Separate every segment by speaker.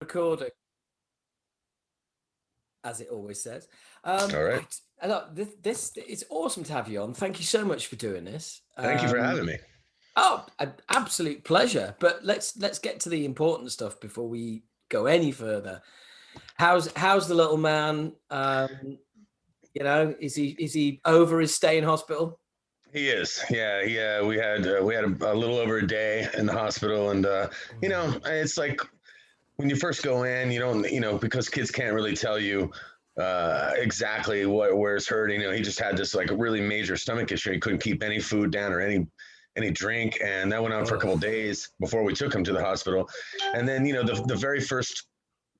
Speaker 1: Recording, as it always says.
Speaker 2: All right.
Speaker 1: Look, this it's awesome to have you on. Thank you so much for doing this.
Speaker 2: Thank you for having me.
Speaker 1: Oh, an absolute pleasure. But let's get to the important stuff before we go any further. How's the little man? Is he over his stay in hospital?
Speaker 2: He is. Yeah. Yeah. We had a little over a day in the hospital, and it's like when you first go in, you don't, because kids can't really tell you exactly where it's hurting. He just had this like really major stomach issue. He couldn't keep any food down or any drink, and that went on for a couple of days before we took him to the hospital. And then the very first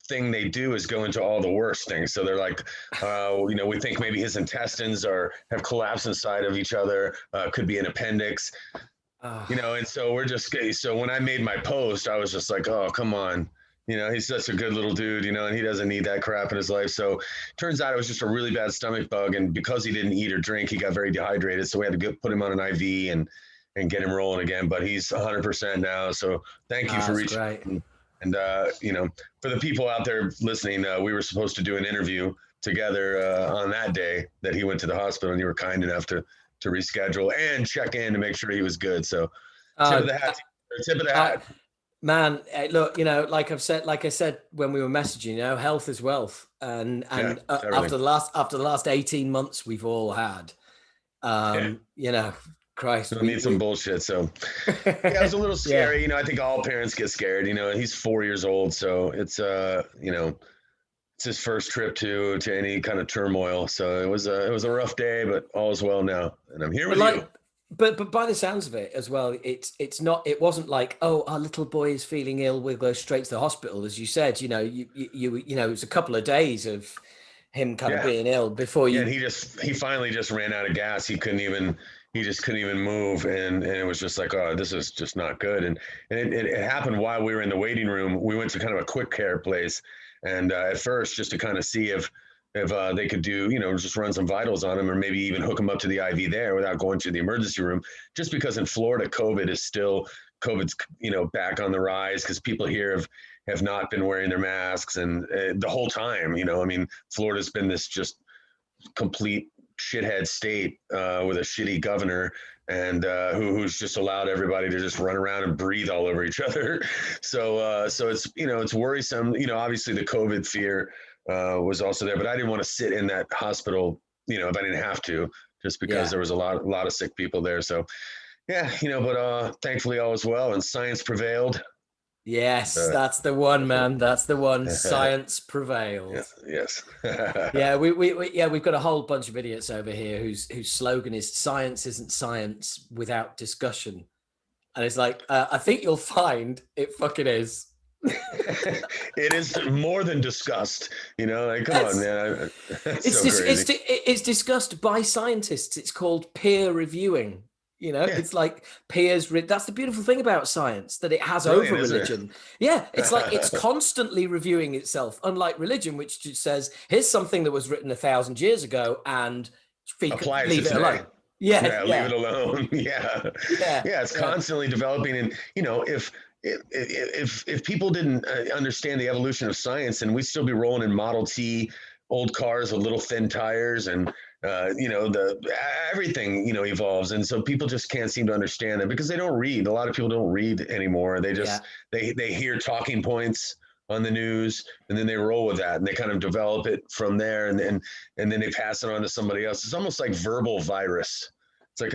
Speaker 2: thing they do is go into all the worst things. So they're like, we think maybe his intestines have collapsed inside of each other. Could be an appendix. And so so when I made my post, I was just like, oh, come on. He's such a good little dude, and he doesn't need that crap in his life. So turns out it was just a really bad stomach bug. And because he didn't eat or drink, he got very dehydrated. So we had to put him on an IV and get him rolling again. But he's 100% now. So thank you for reaching out. And, for the people out there listening, we were supposed to do an interview together on that day that he went to the hospital, and you were kind enough to reschedule and check in to make sure he was good. So tip of the hat.
Speaker 1: Man, look, like I said when we were messaging, health is wealth, and after the last 18 months we've all had, Christ,
Speaker 2: we need some bullshit. So it was a little scary. I think all parents get scared. He's 4 years old, so it's it's his first trip to any kind of turmoil. So it was a rough day, but all is well now, and I'm here with you.
Speaker 1: But by the sounds of it as well, it wasn't like, oh, our little boy is feeling ill, we'll go straight to the hospital. As you said, it was a couple of days of him kind of being ill before you.
Speaker 2: Yeah, and he finally just ran out of gas. He just couldn't even move, and it was just like, oh, this is just not good. And it happened while we were in the waiting room. We went to kind of a quick care place, and at first just to kind of see if they could do, just run some vitals on him, or maybe even hook him up to the IV there without going to the emergency room. Just because in Florida, COVID's back on the rise, because people here have not been wearing their masks, and the whole time, Florida's been this just complete shithead state with a shitty governor, and who's just allowed everybody to just run around and breathe all over each other. So it's it's worrisome. Obviously the COVID fear was also there, but I didn't want to sit in that hospital, if I didn't have to, just because there was a lot of sick people there. So but thankfully all was well, and science prevailed.
Speaker 1: Yes, that's the one, man. That's the one. Science prevails.
Speaker 2: Yes.
Speaker 1: We've got a whole bunch of idiots over here whose slogan is "Science isn't science without discussion," and it's like, I think you'll find it fucking is.
Speaker 2: It is more than discussed. Come on, man.
Speaker 1: It's discussed by scientists. It's called peer reviewing. It's like peers. That's the beautiful thing about science, that it has over religion. Yeah, it's like it's constantly reviewing itself, unlike religion, which just says, here's something that was written 1,000 years ago, and leave it alone.
Speaker 2: Leave it alone. It's constantly developing, and if people didn't understand the evolution of science, then we'd still be rolling in Model T old cars with little thin tires, and everything evolves, and so people just can't seem to understand that, because they don't read. A lot of people don't read anymore. They just they hear talking points on the news, and then they roll with that, and they kind of develop it from there, and then they pass it on to somebody else. It's almost like verbal virus. It's like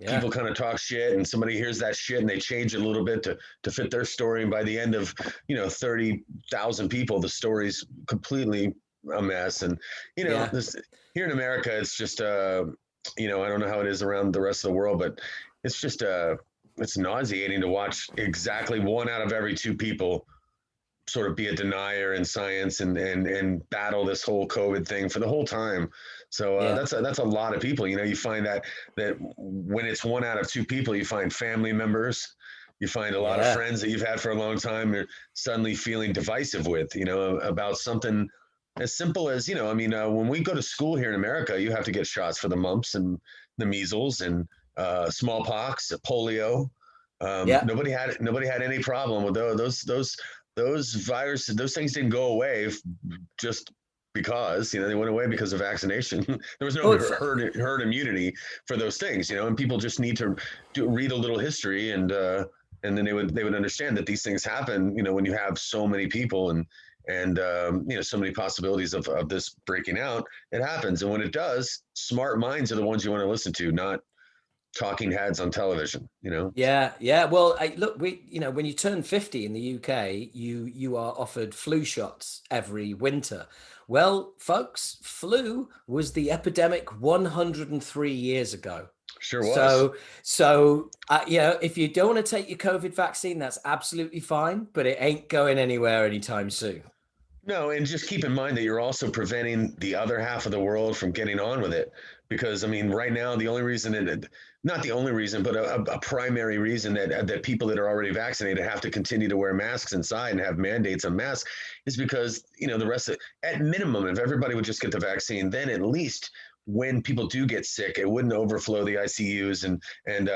Speaker 2: people kind of talk shit, and somebody hears that shit, and they change it a little bit to fit their story, and by the end of 30,000 people, the story's completely a mess. And this here in America, it's just I don't know how it is around the rest of the world, but it's just it's nauseating to watch exactly 1 out of every 2 people sort of be a denier in science and battle this whole COVID thing for the whole time. So that's a lot of people. You find that when it's 1 out of 2 people, you find family members, you find a lot of friends that you've had for a long time, you're suddenly feeling divisive with, about something as simple as, when we go to school here in America, you have to get shots for the mumps and the measles and smallpox, polio. Nobody had any problem with those those viruses, those things didn't go away just because, they went away because of vaccination. There was no herd immunity for those things, and people just need to read a little history, and then they would understand that these things happen, when you have so many people and so many possibilities of this breaking out. It happens, and when it does, smart minds are the ones you want to listen to, not talking heads on television.
Speaker 1: Yeah. Well, look, when you turn 50 in the UK, you are offered flu shots every winter. Well, folks, flu was the epidemic 103 years ago.
Speaker 2: Sure was.
Speaker 1: So if you don't want to take your COVID vaccine, that's absolutely fine, but it ain't going anywhere anytime soon.
Speaker 2: No, and just keep in mind that you're also preventing the other half of the world from getting on with it. Because, right now, the only reason, not the only reason, but a primary reason that people that are already vaccinated have to continue to wear masks inside and have mandates on masks is because, the rest of, at minimum, if everybody would just get the vaccine, then at least when people do get sick, it wouldn't overflow the ICUs and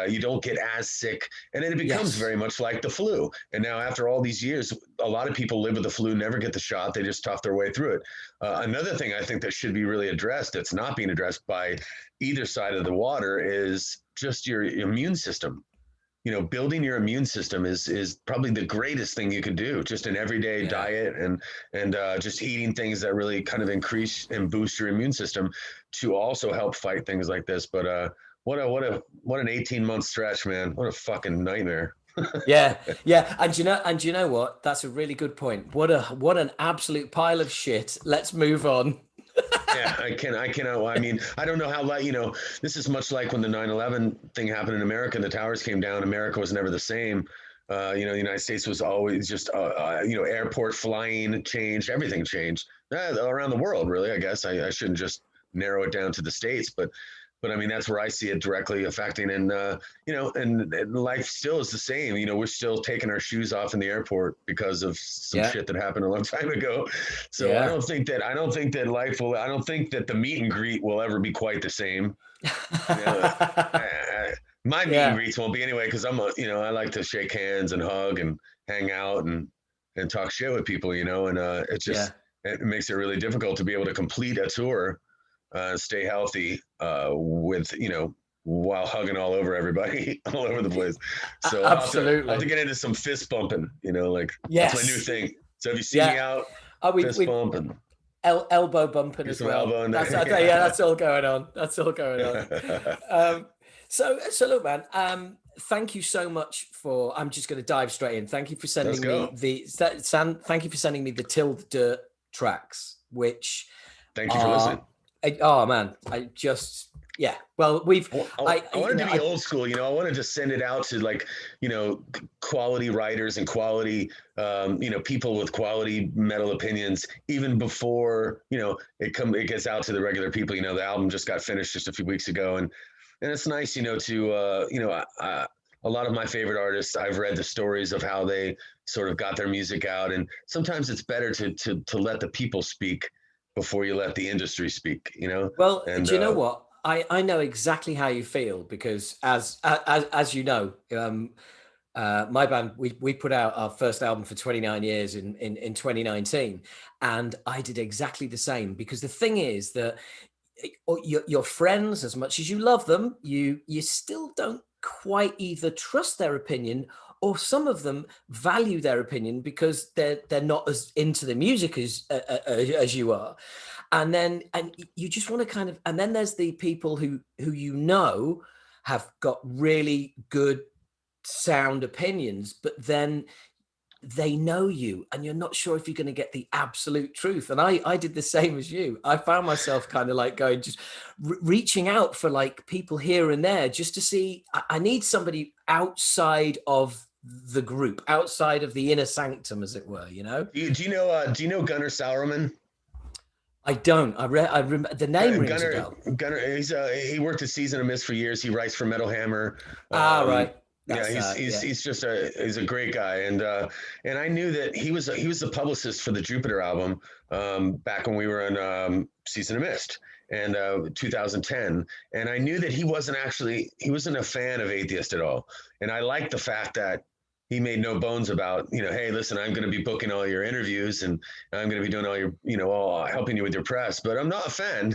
Speaker 2: you don't get as sick. And then it becomes very much like the flu. And now after all these years, a lot of people live with the flu, never get the shot. They just tough their way through it. Another thing I think that should be really addressed, that's not being addressed by either side of the water, is just your immune system. Building your immune system is probably the greatest thing you could do. Just an everyday diet and just eating things that really kind of increase and boost your immune system to also help fight things like this. But what an 18-month stretch, man! What a fucking nightmare.
Speaker 1: Yeah. And you know what? That's a really good point. What an absolute pile of shit. Let's move on.
Speaker 2: Yeah, I cannot. I don't know how, this is much like when the 9/11 thing happened in America, the towers came down. America was never the same. The United States was always just, airport flying changed, everything changed around the world, really. I guess I shouldn't just narrow it down to the States, but that's where I see it directly affecting. And, and life still is the same. We're still taking our shoes off in the airport because of some shit that happened a long time ago. So I don't think that life will, I don't think that the meet and greet will ever be quite the same. My meet and greets won't be anyway, because I like to shake hands and hug and hang out and talk shit with people, and it just, it makes it really difficult to be able to complete a tour. Stay healthy with, while hugging all over everybody, all over the place. So
Speaker 1: absolutely,
Speaker 2: I'll have to get into some fist bumping, that's my new thing. So if you see me out, fist bumping.
Speaker 1: Elbow bumping as well. That's all going on. So look, man, thank you so much for, I'm just going to dive straight in. Thank you for sending me thank you for sending me the Till the Dirt tracks, which
Speaker 2: thank you for listening.
Speaker 1: Oh man, I just Well,
Speaker 2: I wanted to be old school. I wanted to send it out to quality writers and quality people with quality metal opinions even before it gets out to the regular people. The album just got finished just a few weeks ago, and it's nice to a lot of my favorite artists, I've read the stories of how they sort of got their music out, and sometimes it's better to let the people speak before you let the industry speak,
Speaker 1: Well, and, do you know what? I know exactly how you feel, because as you know, my band, we put out our first album for 29 years in 2019, and I did exactly the same, because the thing is that your friends, as much as you love them, you still don't quite either trust their opinion, or some of them value their opinion because they're not as into the music as you are. And you just want to kind of, and then there's the people who have got really good sound opinions, but then they know you and you're not sure if you're going to get the absolute truth. And I did the same as you. I found myself kind of like going, just reaching out for like people here and there, just to see, I need somebody outside of the group, outside of the inner sanctum, as it were, Do you
Speaker 2: know Gunnar Sauerman?
Speaker 1: I don't. I remember the name rings a bell.
Speaker 2: Gunnar, he worked at Season of Mist for years. He writes for Metal Hammer.
Speaker 1: Right.
Speaker 2: He's just a great guy, and I knew that he was the publicist for the Jupiter album back when we were on Season of Mist and 2010, and I knew that he wasn't a fan of Atheist at all, and I liked the fact that he made no bones about, hey, listen, I'm going to be booking all your interviews and I'm going to be doing all your, all helping you with your press, but I'm not a fan,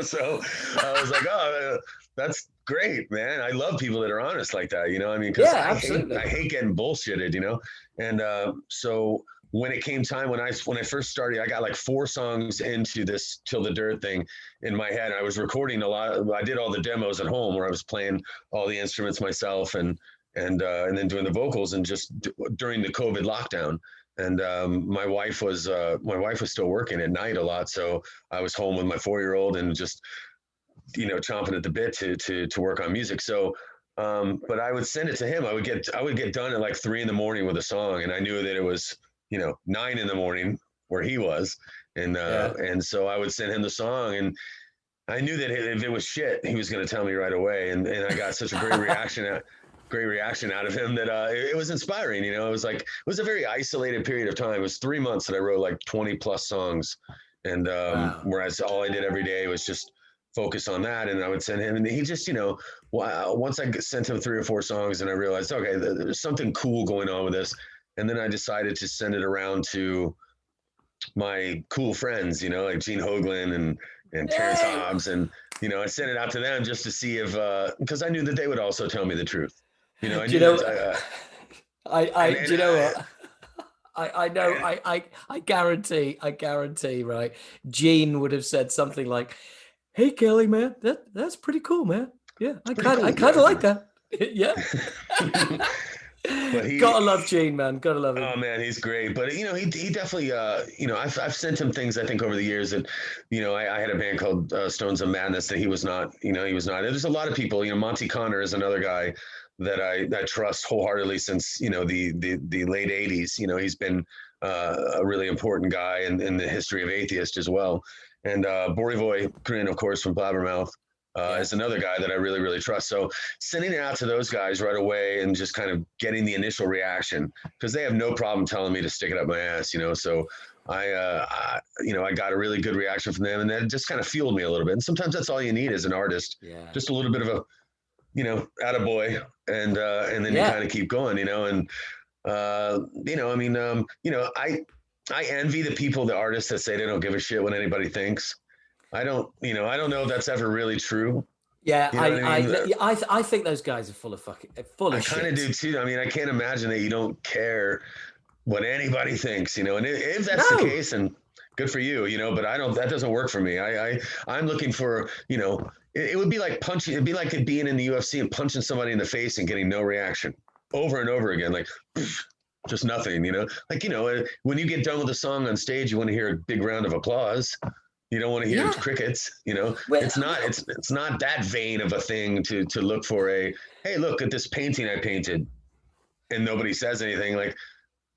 Speaker 2: So I was like, oh, that's great, man. I love people that are honest like that, I mean, because
Speaker 1: Yeah, absolutely.
Speaker 2: I hate getting bullshitted, and so when it came time, when I first started, I got like 4 songs into this Till the Dirt thing in my head. I was recording a lot. I did all the demos at home where I was playing all the instruments myself and then doing the vocals, and just during the COVID lockdown. And my wife was still working at night a lot, so I was home with my 4-year-old and just chomping at the bit to work on music. So but I would send it to him. I would get done at like 3 a.m. with a song, and I knew that it was 9 a.m. where he was, and so I would send him the song, and I knew that if it was shit, he was going to tell me right away, and I got such a great reaction out of him that it was inspiring. It was a very isolated period of time. It was 3 months that I wrote like 20 plus songs, and whereas all I did every day was just focus on that, and I would send him, and he just once I sent him 3 or 4 songs, and I realized, okay, there's something cool going on with this. And then I decided to send it around to my cool friends, like Gene Hoglan and Terrence Hobbs. And, I sent it out to them just to see if, because I knew that they would also tell me the truth. I knew
Speaker 1: do you know what? I guarantee, right? Gene would have said something like, "Hey, Kelly, man, that's pretty cool, man. Yeah, I kind of like that." Yeah. But gotta love Gene, man. Gotta love him.
Speaker 2: Oh man, he's great. But he definitely I've sent him things, I think, over the years that I had a band called Stones of Madness that he was not. There's a lot of people. Monty Connor is another guy that I trust wholeheartely since the late '80s. He's been a really important guy in the history of Atheist as well. And Borivoy Kryn, of course, from Blabbermouth. Is another guy that I really, really trust. So sending it out to those guys right away and just kind of getting the initial reaction, because they have no problem telling me to stick it up my ass, So I got a really good reaction from them, and that just kind of fueled me a little bit. And sometimes that's all you need as an artist, just a little bit of a, attaboy, and then you kind of keep going, and I envy the people, the artists that say they don't give a shit what anybody thinks. I don't know if that's ever really true.
Speaker 1: Yeah, I think those guys are full of shit. I
Speaker 2: kind of do too. I mean, I can't imagine that you don't care what anybody thinks, and if that's the case, and good for you, but that doesn't work for me. I'm looking for, it would be like punching, it'd be like it being in the UFC and punching somebody in the face and getting no reaction over and over again. Like, just nothing, when you get done with a song on stage, you want to hear a big round of applause. You don't want to hear crickets, Well, it's not that vain of a thing to look for hey, look at this painting I painted, and nobody says anything. Like,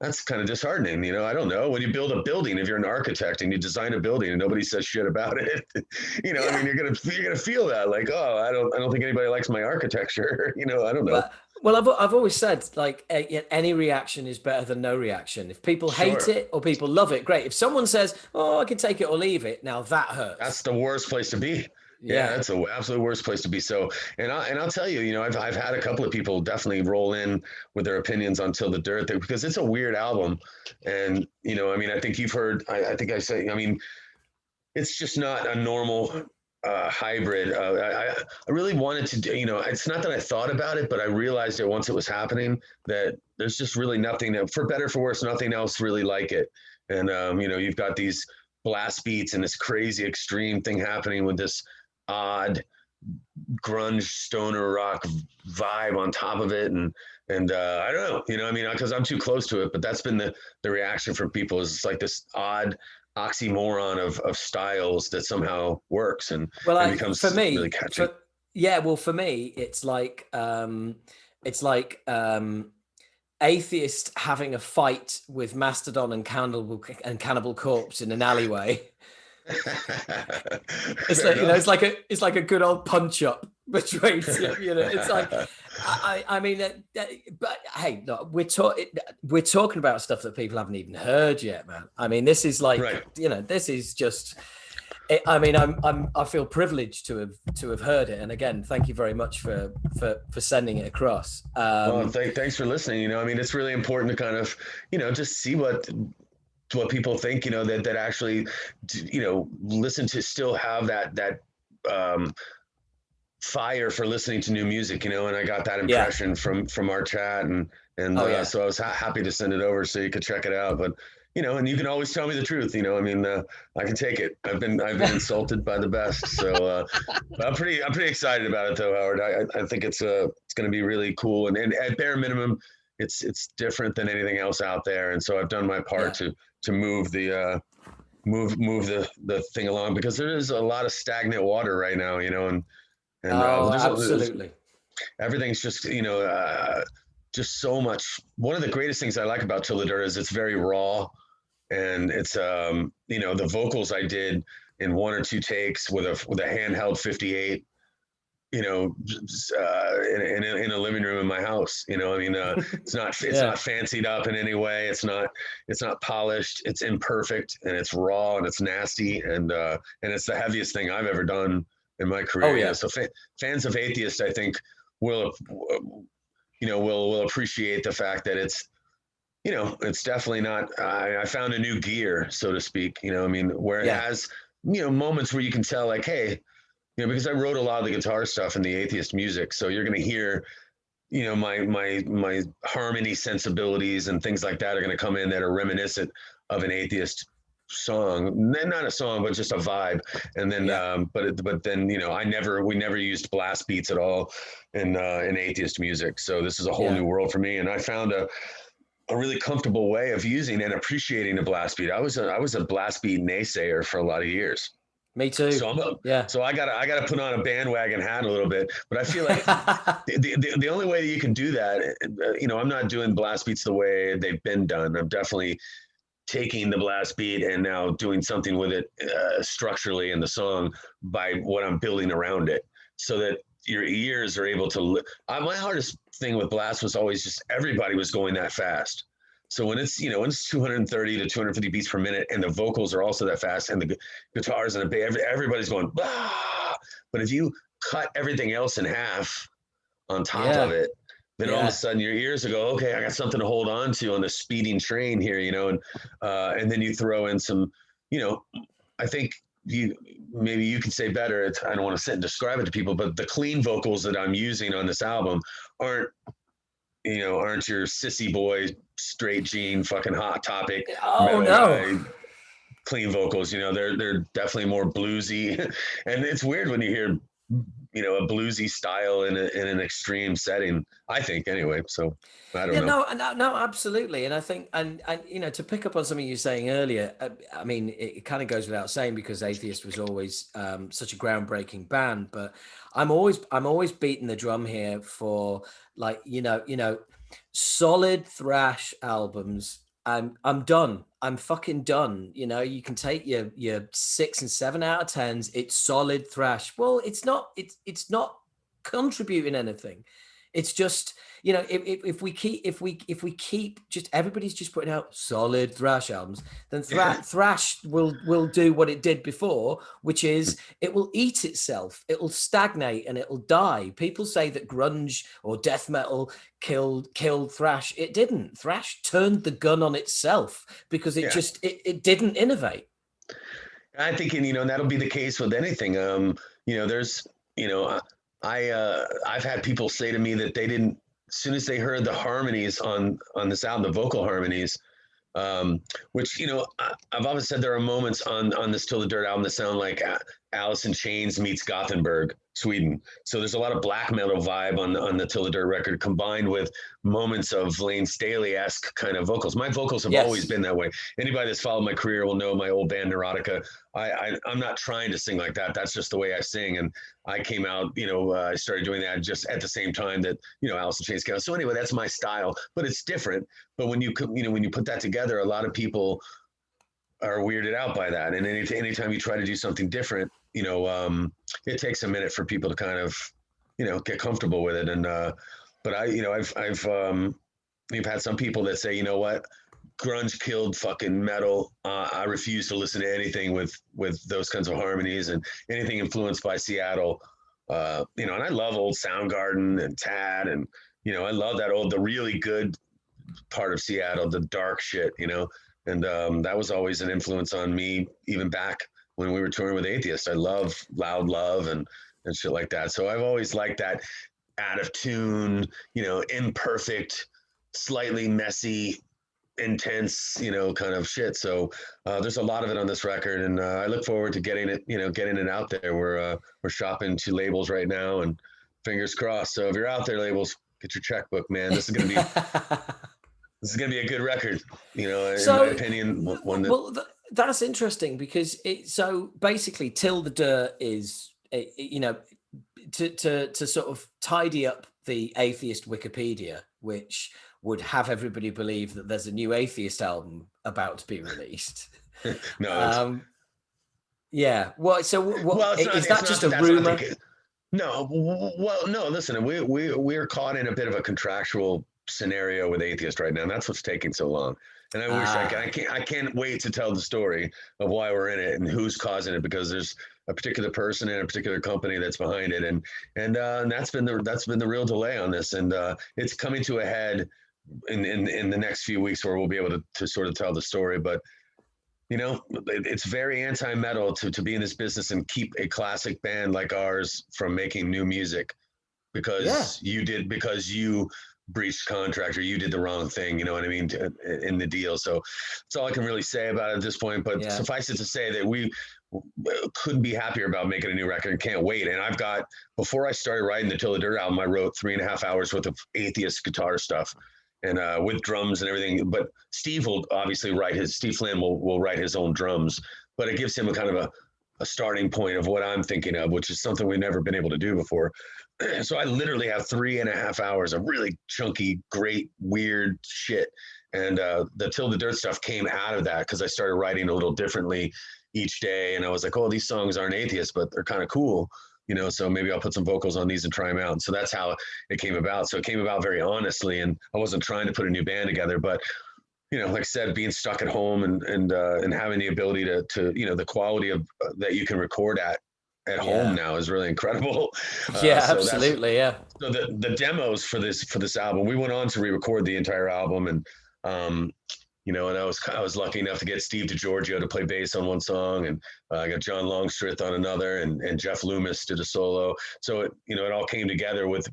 Speaker 2: that's kind of disheartening, I don't know. When you build a building, if you're an architect and you design a building and nobody says shit about it, I mean, you're gonna feel that, like, oh, I don't think anybody likes my architecture, I don't know.
Speaker 1: Well, I've always said, like, any reaction is better than no reaction. If people hate it or people love it, great. If someone says, "Oh, I can take it or leave it," now that hurts.
Speaker 2: That's the worst place to be. Yeah, that's the absolute worst place to be. So, and I'll tell you, I've had a couple of people definitely roll in with their opinions on Till the Dirt, because it's a weird album, and I mean, I think you've heard. I think I say, I mean, it's just not a normal hybrid. I really wanted to do, it's not that I thought about it, but I realized it once it was happening, that there's just really nothing that, for better, for worse, nothing else really like it. And, you've got these blast beats and this crazy extreme thing happening with this odd grunge stoner rock vibe on top of it. And I don't know, I mean, because I'm too close to it, but that's been the reaction from people, is it's like this odd oxymoron of styles that somehow works, and it becomes for me really catchy.
Speaker 1: For me, it's like Atheist having a fight with Mastodon and Cannibal Corpse in an alleyway. It's like a good old punch up between it's like I mean, but hey, look, we're talking about stuff that people haven't even heard yet, man. I mean, this is like, this is just, I mean, I feel privileged to have heard it, and again, thank you very much for sending it across.
Speaker 2: Well, thanks for listening. You know, I mean, it's really important to kind of, you know, just see what people think. You know, that actually, you know, listen to still have that um, fire for listening to new music. You know, and I got that
Speaker 1: Yeah.
Speaker 2: impression from our chat, and so I was happy to send it over so you could check it out. But you know, and you can always tell me the truth. You know, I mean, I can take it. I've been insulted by the best, so but I'm pretty excited about it though, Howard. I think it's going to be really cool, and at bare minimum, it's different than anything else out there, and so I've done my part to move the move the thing along, because there is a lot of stagnant water right now, you know, and
Speaker 1: absolutely.
Speaker 2: Everything's just, you know, just so much. One of the greatest things I like about Till the Dirt is it's very raw, and it's you know, the vocals I did in 1 or 2 takes with a handheld 58, you know, in a living room in my house. You know, I mean, it's not not fancied up in any way. It's not polished. It's imperfect, and it's raw, and it's nasty, and it's the heaviest thing I've ever done in my career.
Speaker 1: Oh, yeah.
Speaker 2: You know? So fans of Atheist, I think, will appreciate the fact that it's, you know, it's definitely not. I found a new gear, so to speak. You know, I mean, where it has, you know, moments where you can tell, like, hey, you know, because I wrote a lot of the guitar stuff in the Atheist music, so you're going to hear, you know, my harmony sensibilities and things like that are going to come in that are reminiscent of an Atheist song, not a song, but just a vibe. And then but then, you know, we never used blast beats at all in Atheist music, so this is a whole new world for me, and I found a really comfortable way of using and appreciating the blast beat. I was a blast beat naysayer for a lot of years.
Speaker 1: Me too.
Speaker 2: So so I gotta put on a bandwagon hat a little bit, but I feel like the only way that you can do that, you know, I'm not doing blast beats the way they've been done. I'm definitely taking the blast beat and now doing something with it structurally in the song by what I'm building around it, so that your ears are able to. My hardest thing with blast was always just everybody was going that fast. So when it's, you know, when it's 230 to 250 beats per minute, and the vocals are also that fast, and the guitars and the bass, everybody's going, bah! But if you cut everything else in half on top of it, then all of a sudden your ears will go, okay, I got something to hold on to on the speeding train here, you know, and then you throw in some, you know, I think maybe you can say better. I don't want to sit and describe it to people, but the clean vocals that I'm using on this album aren't your sissy boy, straight jean, fucking Hot Topic.
Speaker 1: Oh, no.
Speaker 2: Clean vocals, you know, they're definitely more bluesy, and it's weird when you hear, you know, a bluesy style in an extreme setting, I think, anyway. So I don't know.
Speaker 1: No, absolutely. And I think, and you know, to pick up on something you were saying earlier, I mean, it kind of goes without saying, because Atheist was always such a groundbreaking band, but I'm always beating the drum here for, like, you know, solid thrash albums. I'm done. I'm fucking done. You know, you can take your 6 and 7 out of 10s. It's solid thrash. Well, it's not contributing anything. It's just, you know, if we keep just, everybody's just putting out solid thrash albums, then thrash will do what it did before, which is it will eat itself, it will stagnate, and it will die. People say that grunge or death metal killed thrash. It didn't. Thrash turned the gun on itself because it just it didn't innovate.
Speaker 2: I think, and you know, and that'll be the case with anything. You know, there's, you know, I've had people say to me that they didn't, as soon as they heard the harmonies on this album, the vocal harmonies, which, you know, I've always said there are moments on this Till the Dirt album that sound like Alice in Chains meets Gothenburg, Sweden. So there's a lot of black metal vibe on the Till the Dirt record, combined with moments of Lane Staley-esque kind of vocals. My vocals have always been that way. Anybody that's followed my career will know my old band Neurotica. I'm not trying to sing like that. That's just the way I sing. And I came out, you know, I started doing that just at the same time that, you know, Alice in Chains came out. So anyway, that's my style, but it's different. But when you put that together, a lot of people are weirded out by that. And anytime you try to do something different, you know, it takes a minute for people to kind of, you know, get comfortable with it. And, but I've had some people that say, you know what, grunge killed fucking metal. I refuse to listen to anything with those kinds of harmonies and anything influenced by Seattle. And I love old Soundgarden and Tad, and I love the really good part of Seattle, the dark shit, and that was always an influence on me, even back when we were touring with Atheist. I love Loud Love and shit like that. So I've always liked that out of tune, imperfect, slightly messy, intense, kind of shit. So there's a lot of it on this record, and I look forward to getting it out there. We're shopping to labels right now, and fingers crossed. So if you're out there, labels, get your checkbook, man. This is gonna be a good record. In my opinion, one that.
Speaker 1: That's interesting because so basically Till the Dirt is to sort of tidy up the Atheist Wikipedia, which would have everybody believe that there's a new Atheist album about to be released.
Speaker 2: No.
Speaker 1: Yeah. Well, so what is that? Just a rumor?
Speaker 2: No. Well, no. Listen, we're caught in a bit of a contractual scenario with Atheist right now, and that's what's taking so long. And I wish I can't wait to tell the story of why we're in it and who's causing it, because there's a particular person and a particular company that's behind it, and that's been the real delay on this, and it's coming to a head in the next few weeks where we'll be able to sort of tell the story. But it's very anti-metal to be in this business and keep a classic band like ours from making new music because you breached contract or you did the wrong thing, you know what I mean, in the deal. So that's all I can really say about it at this point. But suffice it to say that we couldn't be happier about making a new record and can't wait. And before I started writing the Till the Dirt album, I wrote 3.5 hours worth of Atheist guitar stuff and with drums and everything. But Steve will obviously Steve Flynn will write his own drums, but it gives him a kind of a starting point of what I'm thinking of, which is something we've never been able to do before. So I literally have 3.5 hours of really chunky, great, weird shit. And the Till the Dirt stuff came out of that because I started writing a little differently each day. And I was like, oh, these songs aren't Atheist, but they're kind of cool, so maybe I'll put some vocals on these and try them out. And so that's how it came about. So it came about very honestly, and I wasn't trying to put a new band together, but like I said, being stuck at home and having the ability to the quality of that you can record at home now is really incredible.
Speaker 1: So absolutely. Yeah.
Speaker 2: So the demos for this album, we went on to re-record the entire album, and and I was lucky enough to get Steve DiGiorgio to play bass on one song, and I got John Longstreth on another, and Jeff Loomis did a solo. So it all came together with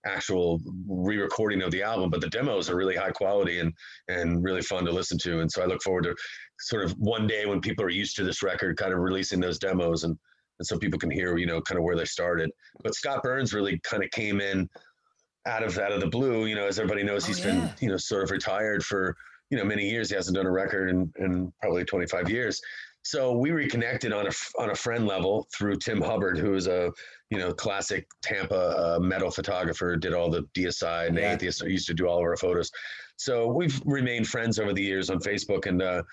Speaker 2: actual re-recording of the album. But the demos are really high quality and really fun to listen to. And so I look forward to sort of one day when people are used to this record, kind of releasing those demos and so people can hear kind of where they started. But Scott Burns really kind of came in out of the blue. As everybody knows, he's been sort of retired for many years. He hasn't done a record in probably 25 years. So we reconnected on a friend level through Tim Hubbard, who is a classic Tampa metal photographer, did all the Deicide and Atheist, used to do all of our photos. So we've remained friends over the years on Facebook, and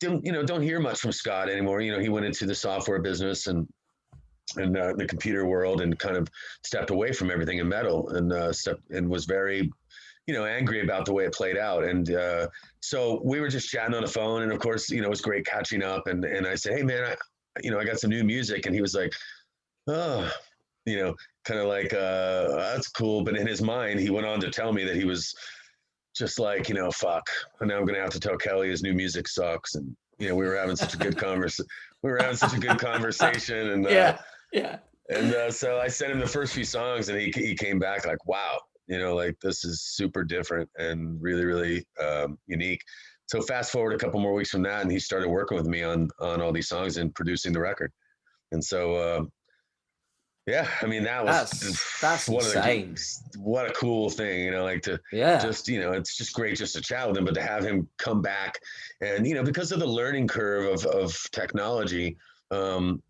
Speaker 2: don't hear much from Scott anymore. He went into the software business and the computer world and kind of stepped away from everything in metal and was very angry about the way it played out. And so we were just chatting on the phone, and of course, it was great catching up. And I said, hey man, I got some new music. And he was like, oh, kind of like, that's cool. But in his mind, he went on to tell me that he was just like, fuck, and now I'm going to have to tell Kelly his new music sucks. And, we were having such a good conversation. And and so I sent him the first few songs, and he came back like, wow, like this is super different and really, really unique. So fast forward a couple more weeks from that, and he started working with me on all these songs and producing the record. And so, I mean, that's
Speaker 1: insane.
Speaker 2: What a cool thing, just, it's just great just to chat with him, but to have him come back and, because of the learning curve of technology,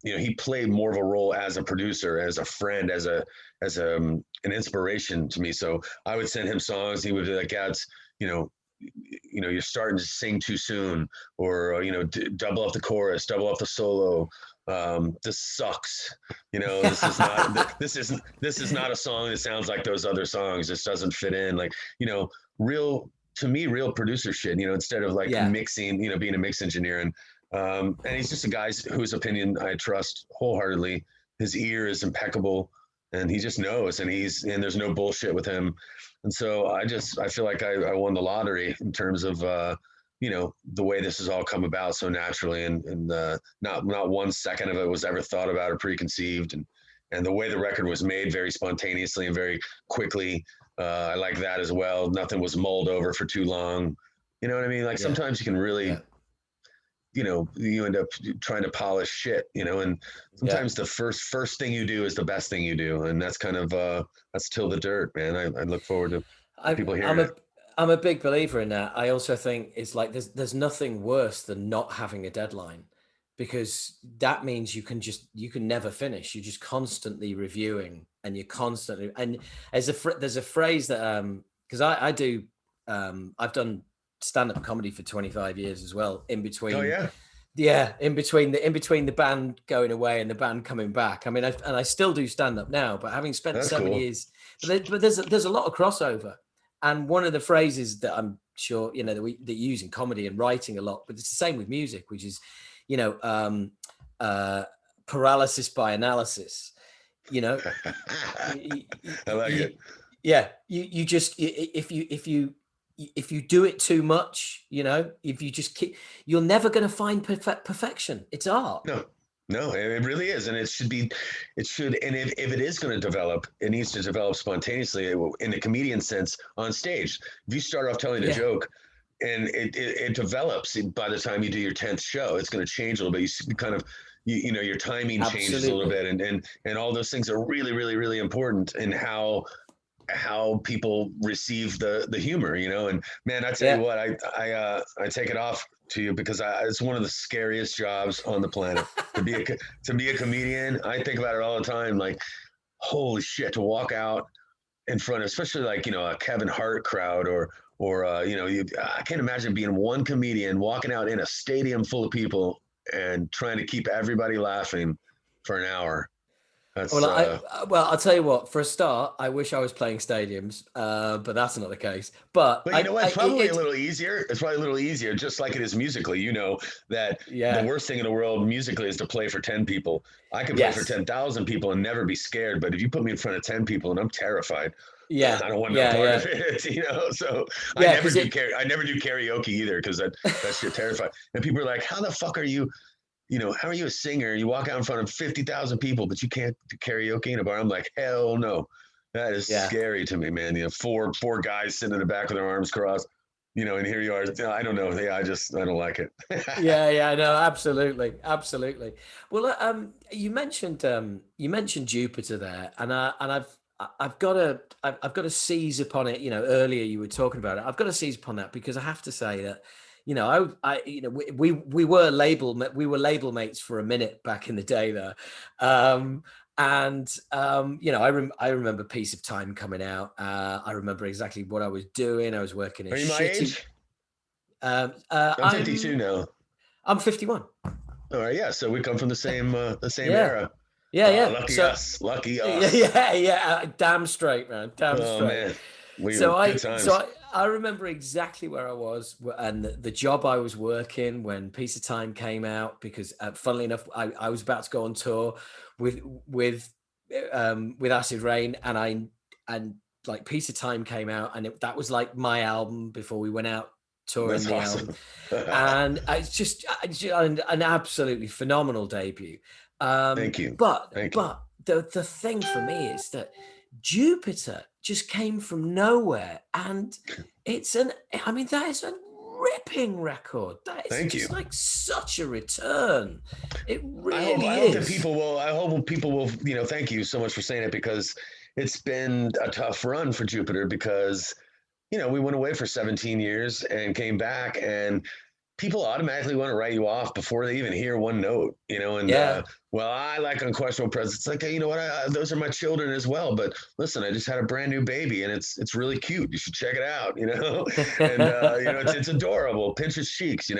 Speaker 2: he played more of a role as a producer, as a friend, as an inspiration to me. So I would send him songs. He would be like, yeah, it's, you're starting to sing too soon, or, double up the chorus, double up the solo. This sucks. This is not a song that sounds like those other songs. This doesn't fit in. Like, real to me, real producer shit, instead of like
Speaker 1: Yeah.
Speaker 2: mixing, being a mix engineer. And he's just a guy whose opinion I trust wholeheartedly. His ear is impeccable and he just knows, and there's no bullshit with him. And so I feel like I won the lottery in terms of, the way this has all come about so naturally, and not 1 second of it was ever thought about or preconceived. And the way the record was made very spontaneously and very quickly. I like that as well. Nothing was mulled over for too long. You know what I mean? Like sometimes you can really, you end up trying to polish shit, and sometimes the first thing you do is the best thing you do. And that's kind of, that's till the dirt, man. I look forward to people hearing it.
Speaker 1: I'm a big believer in that. I also think it's like there's nothing worse than not having a deadline, because that means you can never finish. You're just constantly reviewing, and you're constantly, and there's a phrase that because I do I've done stand-up comedy for 25 years as well, in between.
Speaker 2: Oh yeah.
Speaker 1: Yeah, in between the band going away and the band coming back. I mean, I still do stand-up now, but having spent
Speaker 2: That's
Speaker 1: 7 years, but there's a lot of crossover. And one of the phrases that I'm sure, that you use in comedy and writing a lot, but it's the same with music, which is, paralysis by analysis.
Speaker 2: I like it.
Speaker 1: Yeah, you just, if you do it too much, if you just keep, you're never going to find perfection. It's art.
Speaker 2: No, it really is. And it should, and if it is going to develop, it needs to develop spontaneously in the comedian sense on stage. If you start off telling a joke and it develops by the time you do your 10th show, it's going to change a little bit. You kind of, your timing changes a little bit, and all those things are really, really, really important in how people receive the humor, and man, I tell you what, I take it off to you because it's one of the scariest jobs on the planet to be a comedian. I think about it all the time. Like, holy shit, to walk out in front of, especially like, a Kevin Hart crowd or I can't imagine being one comedian walking out in a stadium full of people and trying to keep everybody laughing for an hour.
Speaker 1: Well, I'll tell you what. For a start, I wish I was playing stadiums, but that's not the case. But
Speaker 2: you know what? It's probably a little easier. It's probably a little easier, just like it is musically. That the worst thing in the world musically is to play for 10 people. I can play for 10,000 people and never be scared. But if you put me in front of 10 people and I'm terrified, I don't want no part of it. So I never do karaoke either, because that shit terrified. And people are like, "How the fuck are you?" How are you a singer? You walk out in front of 50,000 people, but you can't do karaoke in a bar. I'm like, hell no. That is scary to me, man. Four guys sitting in the back with their arms crossed, and here you are. I don't know. I don't like it.
Speaker 1: No, absolutely. Well, you mentioned Jupiter there, and I've got to seize upon it. Earlier you were talking about it. I've got to seize upon that, because I have to say that, we were label mates for a minute back in the day there. I remember Piece of Time coming out. I remember exactly what I was doing. I was working in
Speaker 2: Are you my age?
Speaker 1: I'm
Speaker 2: 52 now.
Speaker 1: I'm 51.
Speaker 2: All right, yeah. So we come from the same era.
Speaker 1: Yeah.
Speaker 2: Lucky us.
Speaker 1: Yeah. Damn straight, man. Damn straight.
Speaker 2: Man.
Speaker 1: I remember exactly where I was and the job I was working when Piece of Time came out, because funnily enough, I was about to go on tour with Acid Rain, and like Piece of Time came out, and that was like my album before we went out touring. That's awesome. Album. And it's just an absolutely phenomenal debut.
Speaker 2: Thank you.
Speaker 1: But the thing for me is that Jupiter just came from nowhere, and that is a ripping record. That is just like such a return. It really is.
Speaker 2: I hope people will, thank you so much for saying it, because it's been a tough run for Jupiter, because, we went away for 17 years and came back, and people automatically want to write you off before they even hear one note, well, I like Unquestionable Presence. It's like, you know what? Those are my children as well. But listen, I just had a brand new baby, and it's really cute. You should check it out, and it's adorable. Pinch his cheeks,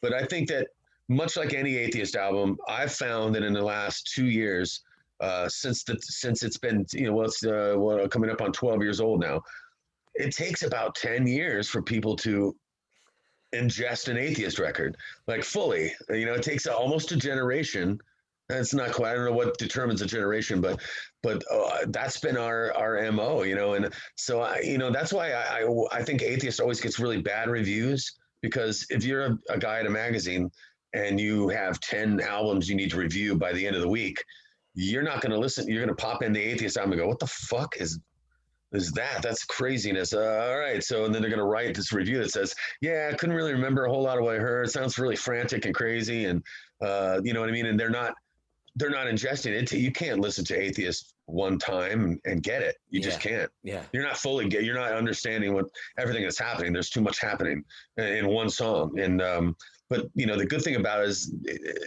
Speaker 2: But I think that much like any Atheist album, I've found that in the last 2 years, since it's been, it's coming up on 12 years old now, it takes about 10 years for people to ingest an Atheist record, like fully. It takes almost a generation. That's not quite. I don't know what determines a generation, but that's been our mo. And so that's why I think Atheist always gets really bad reviews, because if you're a guy at a magazine and you have 10 albums you need to review by the end of the week, you're not going to listen. You're going to pop in the Atheist album and go, "What the fuck is that? That's craziness." All right. So, and then they're going to write this review that says, "Yeah, I couldn't really remember a whole lot of what I heard. It sounds really frantic and crazy." And, you know what I mean? And they're not ingesting it. You can't listen to Atheist one time and get it. You just can't.
Speaker 1: Yeah.
Speaker 2: You're not understanding what everything that's happening. There's too much happening in one song. And, but the good thing about it is,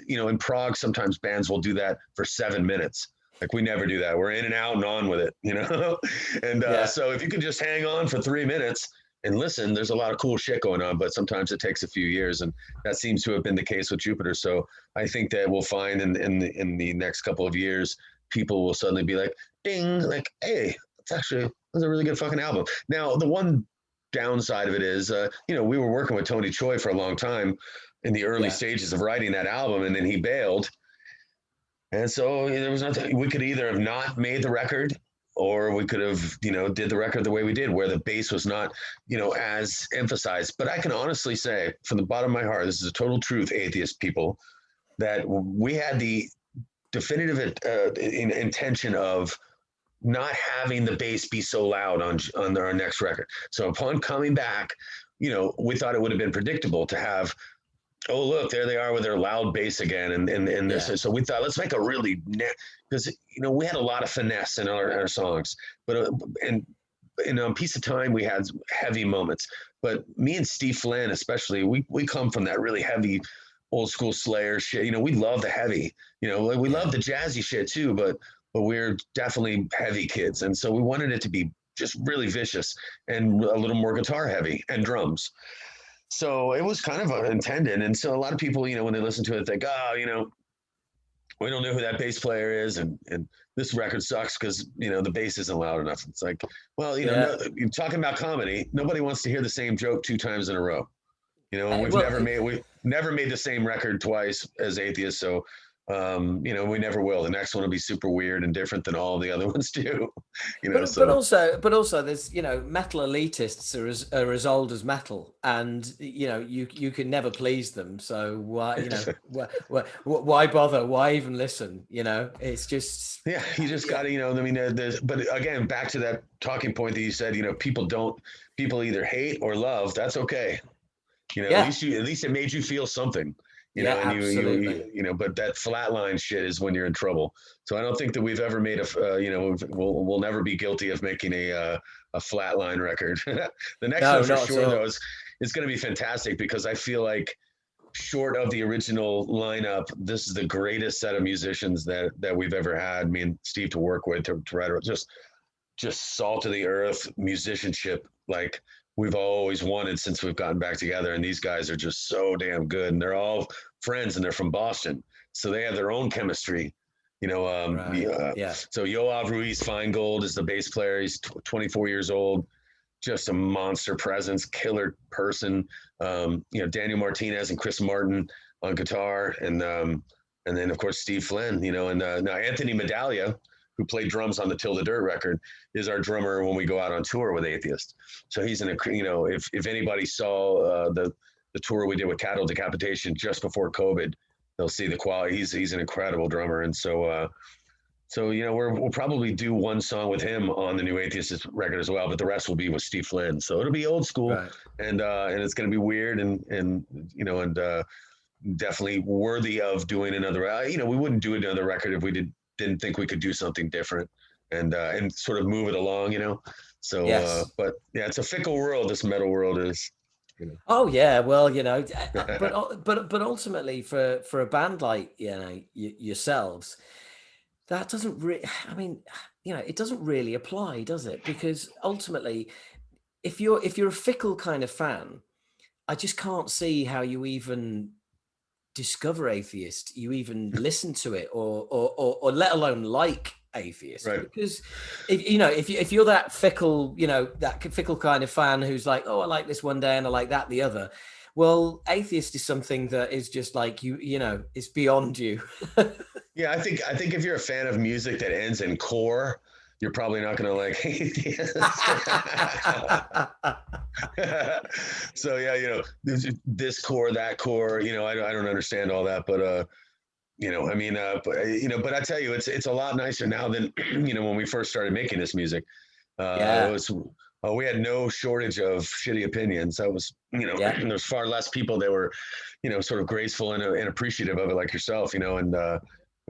Speaker 2: in Prague, sometimes bands will do that for 7 minutes. Like, we never do that. We're in and out and on with it, And so if you can just hang on for 3 minutes and listen, there's a lot of cool shit going on, but sometimes it takes a few years, and that seems to have been the case with Jupiter. So I think that we'll find in the next couple of years, people will suddenly be like, ding, like, hey, that's a really good fucking album. Now, the one downside of it is, we were working with Tony Choi for a long time in the early stages of writing that album, and then he bailed. And so there was nothing. We could either have not made the record, or we could have, did the record the way we did, where the bass was not, as emphasized. But I can honestly say, from the bottom of my heart, this is a total truth, Atheist people, that we had the definitive intention of not having the bass be so loud on our next record. So upon coming back, we thought it would have been predictable to have, oh, look, there they are with their loud bass again. And so we thought, let's make a really, because, we had a lot of finesse in our songs, but, and on Piece of Time, we had heavy moments, but me and Steve Flynn, especially, we come from that really heavy old school Slayer shit. We love the heavy, we love the jazzy shit too, but we're definitely heavy kids. And so we wanted it to be just really vicious and a little more guitar heavy and drums. So it was kind of intended. And so a lot of people, when they listen to it, think, oh, we don't know who that bass player is. And this record sucks because, the bass isn't loud enough. It's like, well, no, you're talking about comedy. Nobody wants to hear the same joke 2 times in a row. And we've never made the same record twice as Atheist. So, we never will. The next one will be super weird and different than all the other ones do.
Speaker 1: But also, there's metal elitists are as old as metal, and you can never please them. So why why bother? Why even listen? It's just
Speaker 2: you just got to but again, back to that talking point that you said. People either hate or love. That's okay. At least it made you feel something. And
Speaker 1: absolutely.
Speaker 2: But that flatline shit is when you're in trouble. So I don't think that we've ever made we'll never be guilty of making a flatline record. The next one for sure, though, is going to be fantastic, because I feel like, short of the original lineup, this is the greatest set of musicians that we've ever had, me and Steve, to work with, to write just salt of the earth musicianship, like we've always wanted since we've gotten back together. And these guys are just so damn good, and they're all friends, and they're from Boston, so they have their own chemistry. So Yoav Ruiz Feingold is the bass player. He's 24 years old, just a monster presence, killer person. Daniel Martinez and Chris Martin on guitar, and then of course Steve Flynn. And now Anthony Medaglia, who played drums on the Till the Dirt record, is our drummer when we go out on tour with Atheist. So he's if anybody saw the tour we did with Cattle Decapitation just before COVID, they'll see the quality. He's an incredible drummer. And so we'll probably do one song with him on the new Atheist record as well, but the rest will be with Steve Flynn. So it'll be old school, and it's going to be weird and definitely worthy of doing another. We wouldn't do another record if we didn't think we could do something different and sort of move it along, So, but yeah, it's a fickle world. This metal world is.
Speaker 1: Oh yeah, well, but ultimately for a band like yourselves, that doesn't really. I mean, it doesn't really apply, does it? Because ultimately, if you're a Fickle kind of fan, I just can't see how you even discover Atheist, you even listen to it, or let alone like Atheist,
Speaker 2: Right.
Speaker 1: because if you're that fickle, that fickle kind of fan who's like, oh, I like this one day and I like that the other. Well, Atheist is something that is just like it's beyond you.
Speaker 2: Yeah, I think if you're a fan of music that ends in core, you're probably not going to like Atheist. So yeah, this core, that core, I don't understand all that, but but I tell you, it's a lot nicer now than when we first started making this music.
Speaker 1: Yeah.
Speaker 2: It was we had no shortage of shitty opinions. That was
Speaker 1: Yeah.
Speaker 2: there's far less people that were sort of graceful and appreciative of it, like yourself, and it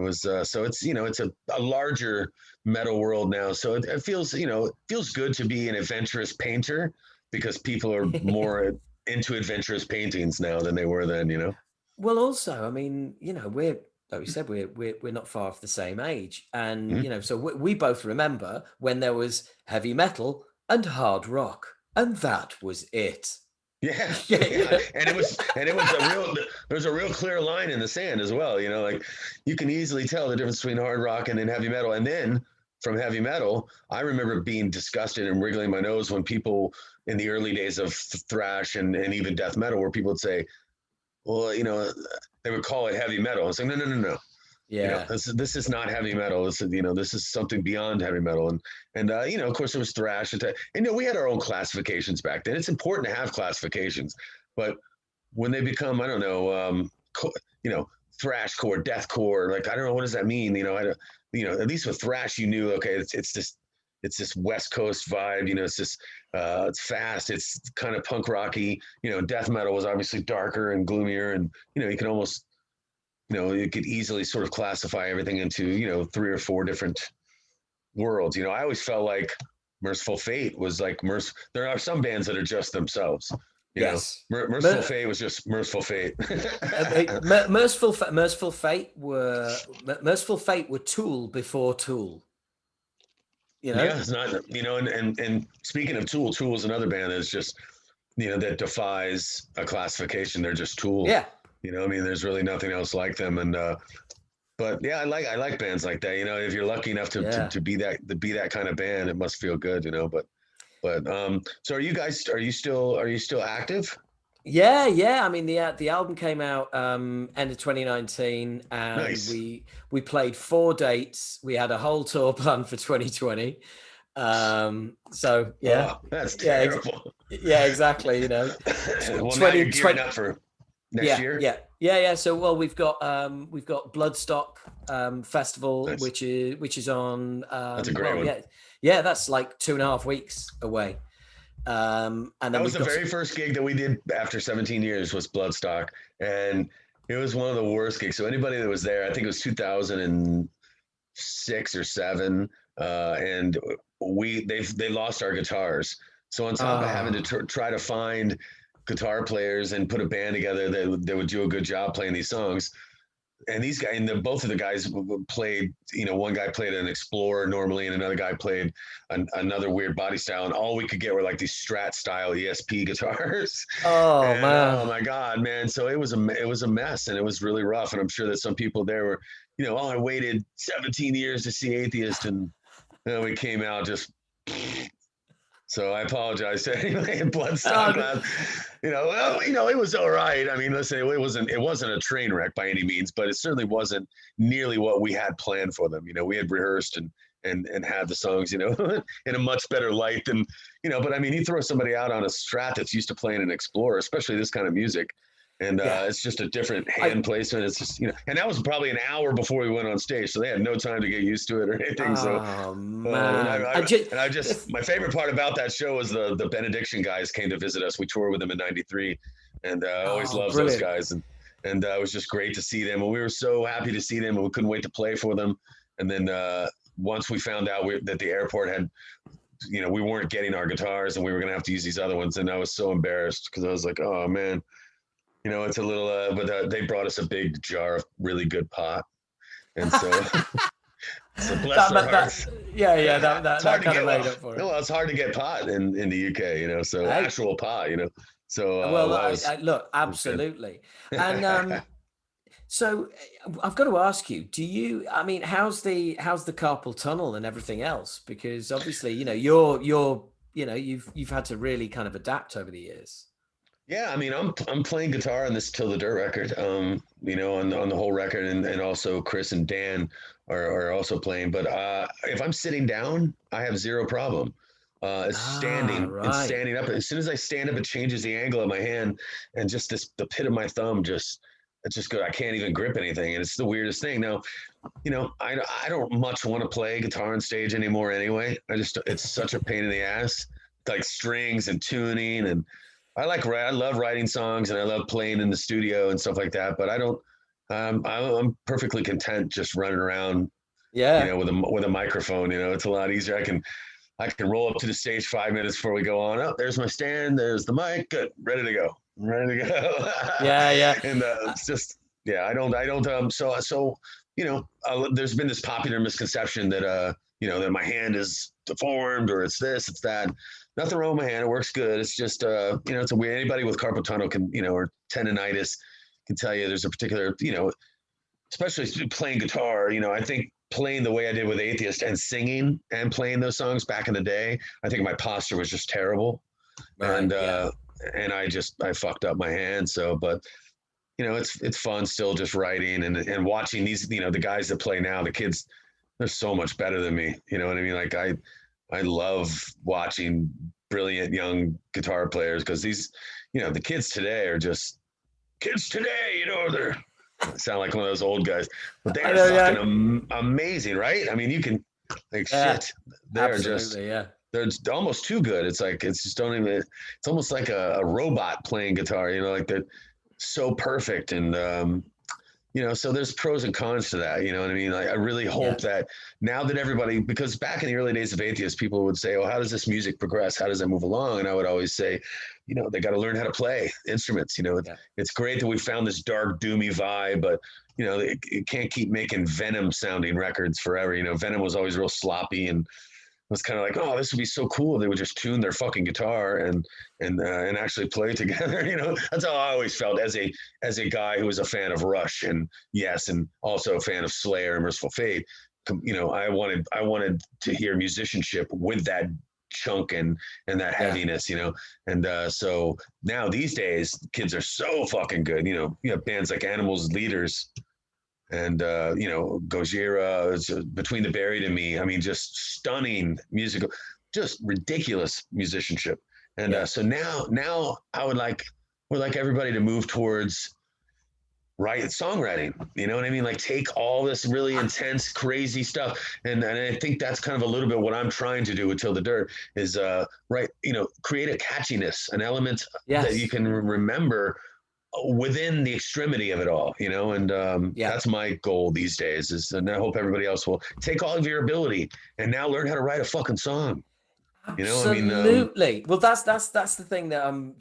Speaker 2: was so it's a larger metal world now. So it feels it feels good to be an adventurous painter because people are more into adventurous paintings now than they were then.
Speaker 1: Well, also, I mean, we're like we said, we're not far off the same age, and
Speaker 2: Mm-hmm.
Speaker 1: so we both remember when there was heavy metal and hard rock, and that was it.
Speaker 2: Yeah,
Speaker 1: Yeah,
Speaker 2: yeah, and it was there's a real clear line in the sand as well. Like you can easily tell the difference between hard rock and then heavy metal. And then from heavy metal, I remember being disgusted and wriggling my nose when people in the early days of thrash and even death metal, where people would say, well, they would call it heavy metal. I was like, no, no, no, no.
Speaker 1: yeah,
Speaker 2: This is not heavy metal. This is something beyond heavy metal. And of course, it was thrash. And we had our own classifications back then. It's important to have classifications, but when they become, I don't know, thrash core, death core, like I don't know, what does that mean? At least with thrash, you knew, okay, it's this West Coast vibe. It's fast. It's kind of punk rocky. Death metal was obviously darker and gloomier, and you can almost you could easily sort of classify everything into, 3 or 4 different worlds. I always felt like Merciful Fate was like there are some bands that are just themselves.
Speaker 1: yes.
Speaker 2: Merciful Fate was just Merciful Fate.
Speaker 1: Merciful Fate were Tool before Tool.
Speaker 2: Yeah, it's not, and speaking of Tool is another band that's just, that defies a classification. They're just Tool.
Speaker 1: Yeah.
Speaker 2: There's really nothing else like them. And but yeah, I like bands like that. If you're lucky enough to be that kind of band, it must feel good. But so are you still active?
Speaker 1: Yeah. I mean, the album came out end of 2019, and
Speaker 2: Nice.
Speaker 1: we played 4 dates. We had a whole tour planned for 2020. So yeah,
Speaker 2: Oh, that's terrible.
Speaker 1: Yeah, exactly.
Speaker 2: Well, now you're gearing up for next year.
Speaker 1: Yeah. So we've got Bloodstock Festival,
Speaker 2: Nice.
Speaker 1: which is on.
Speaker 2: That's a great one.
Speaker 1: Yeah, that's like 2.5 weeks away. And then
Speaker 2: that was the very first gig that we did after 17 years was Bloodstock, and it was one of the worst gigs. So anybody that was there, I think it was 2006 or 7, and they lost our guitars. So on top of having to try to find guitar players and put a band together that would do a good job playing these songs, and these guys, both of the guys played, one guy played an Explorer normally, and another guy played another weird body style, and all we could get were like these Strat style ESP guitars.
Speaker 1: Oh man!
Speaker 2: Oh my God, man! So it was a mess, and it was really rough. And I'm sure that some people there were, I waited 17 years to see Atheist, and we came out just. So I apologize to anybody in Bloodstock. It was all right. I mean, listen, it wasn't a train wreck by any means, but it certainly wasn't nearly what we had planned for them. We had rehearsed and had the songs, in a much better light than, but I mean, you throw somebody out on a Strat that's used to playing an Explorer, especially this kind of music. And it's just a different hand placement. It's just, and that was probably an hour before we went on stage. So they had no time to get used to it or anything.
Speaker 1: Man.
Speaker 2: My favorite part about that show was the Benediction guys came to visit us. We toured with them in '93, and I always loved those guys. And it was just great to see them. And we were so happy to see them, and we couldn't wait to play for them. And then once we found out that the airport had, we weren't getting our guitars and we were going to have to use these other ones. And I was so embarrassed because I was like, oh man. It's a little, but they brought us a big jar of really good pot, and so, so bless their hearts.
Speaker 1: That kind of made up for it.
Speaker 2: No, it's hard to get pot in the UK, so actual pot, so.
Speaker 1: Look, absolutely, and So I've got to ask you, I mean, how's the carpal tunnel and everything else? Because obviously, you've had to really kind of adapt over the years.
Speaker 2: Yeah, I mean, I'm playing guitar on this Till the Dirt record, on the whole record, and also Chris and Dan are also playing. But if I'm sitting down, I have zero problem. It's
Speaker 1: Right.
Speaker 2: standing up. As soon as I stand up, it changes the angle of my hand, and just the pit of my thumb it's just good. I can't even grip anything, and it's the weirdest thing. Now, I don't much want to play guitar on stage anymore anyway. It's such a pain in the ass, like strings and tuning, and I love writing songs and I love playing in the studio and stuff like that. But I don't. I'm perfectly content just running around,
Speaker 1: Yeah.
Speaker 2: with a microphone. It's a lot easier. I can roll up to the stage 5 minutes before we go on. Oh, there's my stand. There's the mic. Good, ready to go. Ready to go.
Speaker 1: Yeah, yeah.
Speaker 2: And it's just, yeah. I don't. There's been this popular misconception that that my hand is deformed or it's this, it's that. Nothing wrong with my hand. It works good. It's just, it's a weird. Anybody with carpal tunnel can, or tendonitis can tell you there's a particular, especially playing guitar. I think playing the way I did with Atheist and singing and playing those songs back in the day, I think my posture was just terrible,
Speaker 1: Right,
Speaker 2: and
Speaker 1: yeah.
Speaker 2: and I fucked up my hand. So, but it's fun still just writing and watching these, the guys that play now, the kids, they're so much better than me. You know what I mean? Like I love watching brilliant young guitar players because these, the kids today are just kids today. They're sound like one of those old guys, but they are fucking amazing, right? I mean, you can shit. They're just they're almost too good. It's like it's just don't even. It's almost like a robot playing guitar. Like they're so perfect and. So there's pros and cons to that. You know what I mean? I really hope that now that everybody, because back in the early days of Atheist, people would say, "Oh, how does this music progress? How does that move along?" And I would always say, they got to learn how to play instruments. It's great that we found this dark, doomy vibe, but it can't keep making Venom sounding records forever. Venom was always real sloppy and was kind of like, oh, this would be so cool if they would just tune their fucking guitar and actually play together. That's how I always felt as a guy who was a fan of Rush and also a fan of Slayer and Merciful Fate. I wanted to hear musicianship with that chunk and that heaviness. And so now these days, kids are so fucking good. You have bands like Animals Leaders. And Gojira, Between the Buried and Me. I mean, just stunning musical, just ridiculous musicianship. And so now I would like everybody to move towards songwriting. You know what I mean? Like take all this really intense, crazy stuff, and I think that's kind of a little bit what I'm trying to do with Till the Dirt is create a catchiness, an element that you can remember within the extremity of it all, and that's my goal these days and I hope everybody else will take all of your ability and now learn how to write a fucking song.
Speaker 1: Absolutely. Well, that's the thing that I'm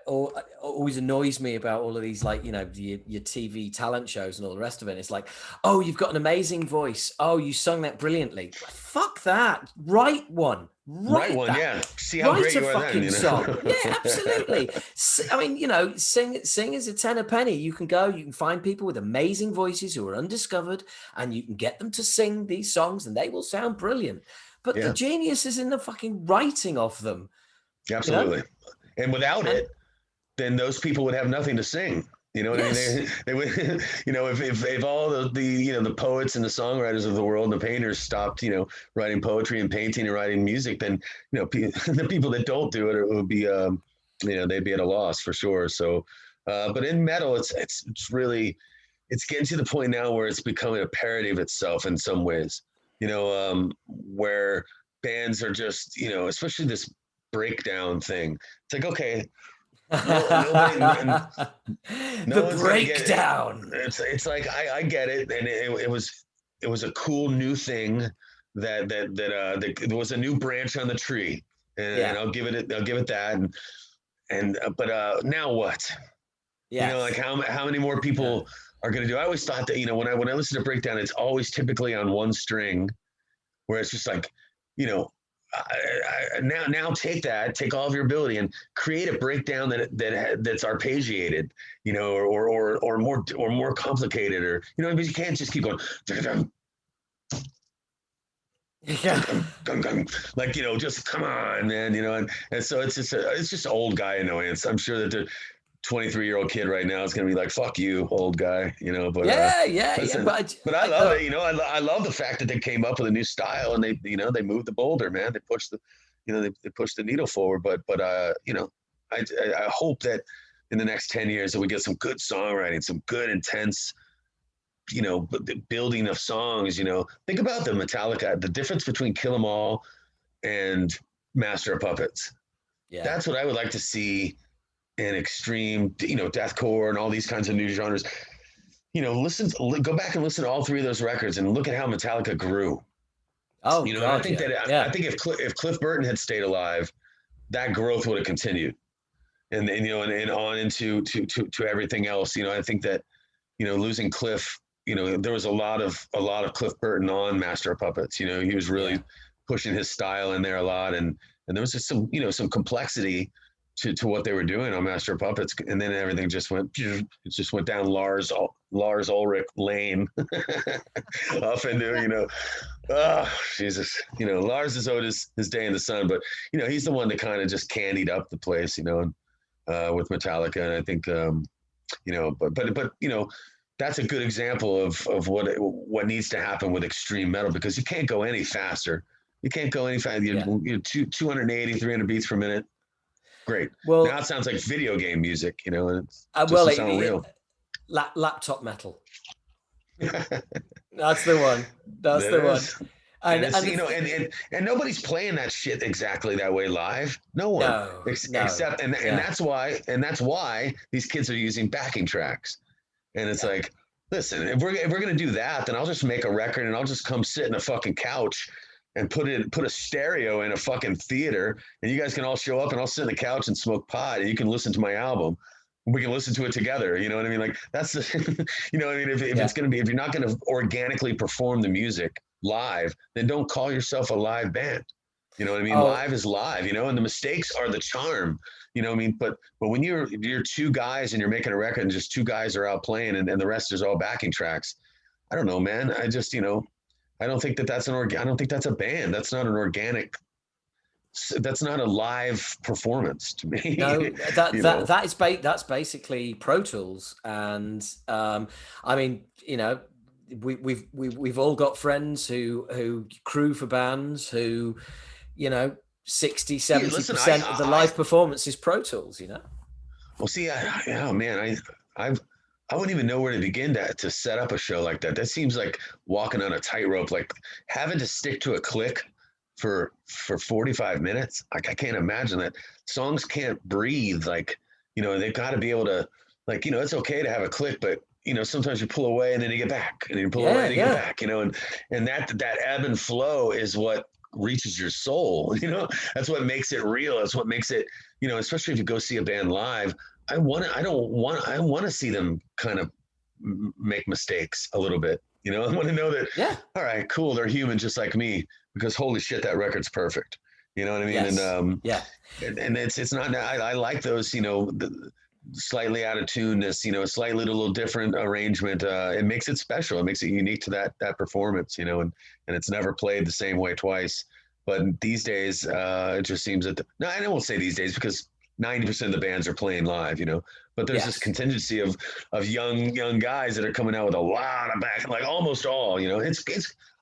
Speaker 1: always annoys me about all of these, like, your TV talent shows and all the rest of it. It's like, oh, you've got an amazing voice. Oh, you sung that brilliantly. Fuck that. Write one. Write one,
Speaker 2: yeah. See how great you are then.
Speaker 1: Song. Yeah, absolutely. I mean, sing is a tenner penny. You can find people with amazing voices who are undiscovered, and you can get them to sing these songs, and they will sound brilliant. But the genius is in the fucking writing of them.
Speaker 2: Absolutely. And without it, then those people would have nothing to sing. You know what I mean? They would, if all the poets and the songwriters of the world and the painters stopped, writing poetry and painting and writing music, then, the people that don't do it would be, they'd be at a loss for sure. So, but in metal, it's really, it's getting to the point now where it's becoming a parody of itself in some ways. Where bands are just, especially this breakdown thing. It's like, okay,
Speaker 1: the breakdown.
Speaker 2: It's like I get it, and it was a cool new thing that there was a new branch on the tree, and I'll give it that, but now what? Like how many more people are going to do? I always thought that when I listen to breakdown, it's always typically on one string, where it's just like now take all of your ability and create a breakdown that's arpeggiated, you know, or more complicated, or, you know, because you can't just keep going.
Speaker 1: Yeah.
Speaker 2: Like, you know, just come on, man, you know, and so it's just old guy annoyance. I'm sure that the 23-year-old kid right now is going to be like, fuck you, old guy, you know, but listen, but I love it, you know, I love the fact that they came up with a new style, and they, you know, they moved the boulder, man. They pushed the, you know, they pushed the needle forward, but you know, I hope that in the next 10 years that we get some good songwriting, some good intense, you know, building of songs. You know, think about the Metallica, the difference between Kill 'Em All and Master of Puppets.
Speaker 1: Yeah.
Speaker 2: That's what I would like to see in extreme, you know, deathcore and all these kinds of new genres. You know, go back and listen to all three of those records and look at how Metallica grew.
Speaker 1: Oh,
Speaker 2: you know,
Speaker 1: God,
Speaker 2: and I think I think if Cliff Burton had stayed alive, that growth would have continued, and you know, and on into to everything else. You know, I think that, you know, losing Cliff, you know, there was a lot of Cliff Burton on Master of Puppets. You know, he was really pushing his style in there a lot, and there was just some, you know, some complexity to what they were doing on Master of Puppets, and then everything just went down Lars Ulrich lane off into, you know, oh Jesus, you know, Lars is owed his day in the sun, but, you know, he's the one that kind of just candied up the place, you know, with Metallica, and I think, you know, but you know, that's a good example of what needs to happen with extreme metal, because you can't go any faster. You can't go any faster. You're 280, 300 beats per minute. Great.
Speaker 1: Well,
Speaker 2: now it sounds like video game music, you know, and it's doesn't sound real.
Speaker 1: Laptop metal. That's the one. That's the one.
Speaker 2: And you know, and nobody's playing that shit exactly that way live. No one.
Speaker 1: No,
Speaker 2: except and that's why these kids are using backing tracks. And it's like, listen, if we're gonna do that, then I'll just make a record and I'll just come sit in a fucking couch and put a stereo in a fucking theater, and you guys can all show up, and I'll sit on the couch and smoke pot, and you can listen to my album. We can listen to it together. You know what I mean? Like, that's the, you know what I mean? If it's going to be, if you're not going to organically perform the music live, then don't call yourself a live band. You know what I mean? Live is live, you know, and the mistakes are the charm, you know what I mean? But when you're two guys and you're making a record and just two guys are out playing, and the rest is all backing tracks, I don't know, man. I just, you know, I don't think that's I don't think that's a band. That's not an organic. That's not a live performance to me.
Speaker 1: No, that's basically Pro Tools, and I mean, you know, we've all got friends who crew for bands who, you know, 60-70% of the live performance is Pro Tools. You know.
Speaker 2: Well, see, man, I wouldn't even know where to begin to set up a show like that. That seems like walking on a tightrope, like having to stick to a click for 45 minutes. Like, I can't imagine that. Songs can't breathe. Like, you know, they've got to be able to, like, you know, it's okay to have a click, but, you know, sometimes you pull away and then you get back, and you pull away and you get back, you know, and that ebb and flow is what reaches your soul. You know, that's what makes it real. That's what makes it, you know, especially if you go see a band live. I want to see them kind of make mistakes a little bit. You know, I want to know that, all right, cool, they're human just like me, because holy shit, that record's perfect. You know what I mean?
Speaker 1: Yes.
Speaker 2: And it's not, I like those, you know, the slightly out of tuneness, you know, a slightly little different arrangement. It makes it special. It makes it unique to that performance, you know, and it's never played the same way twice. But these days, it just seems that, no, I won't say these days, because 90% of the bands are playing live, you know, but there's this contingency of young guys that are coming out with a lot of back, like almost all, you know, it's,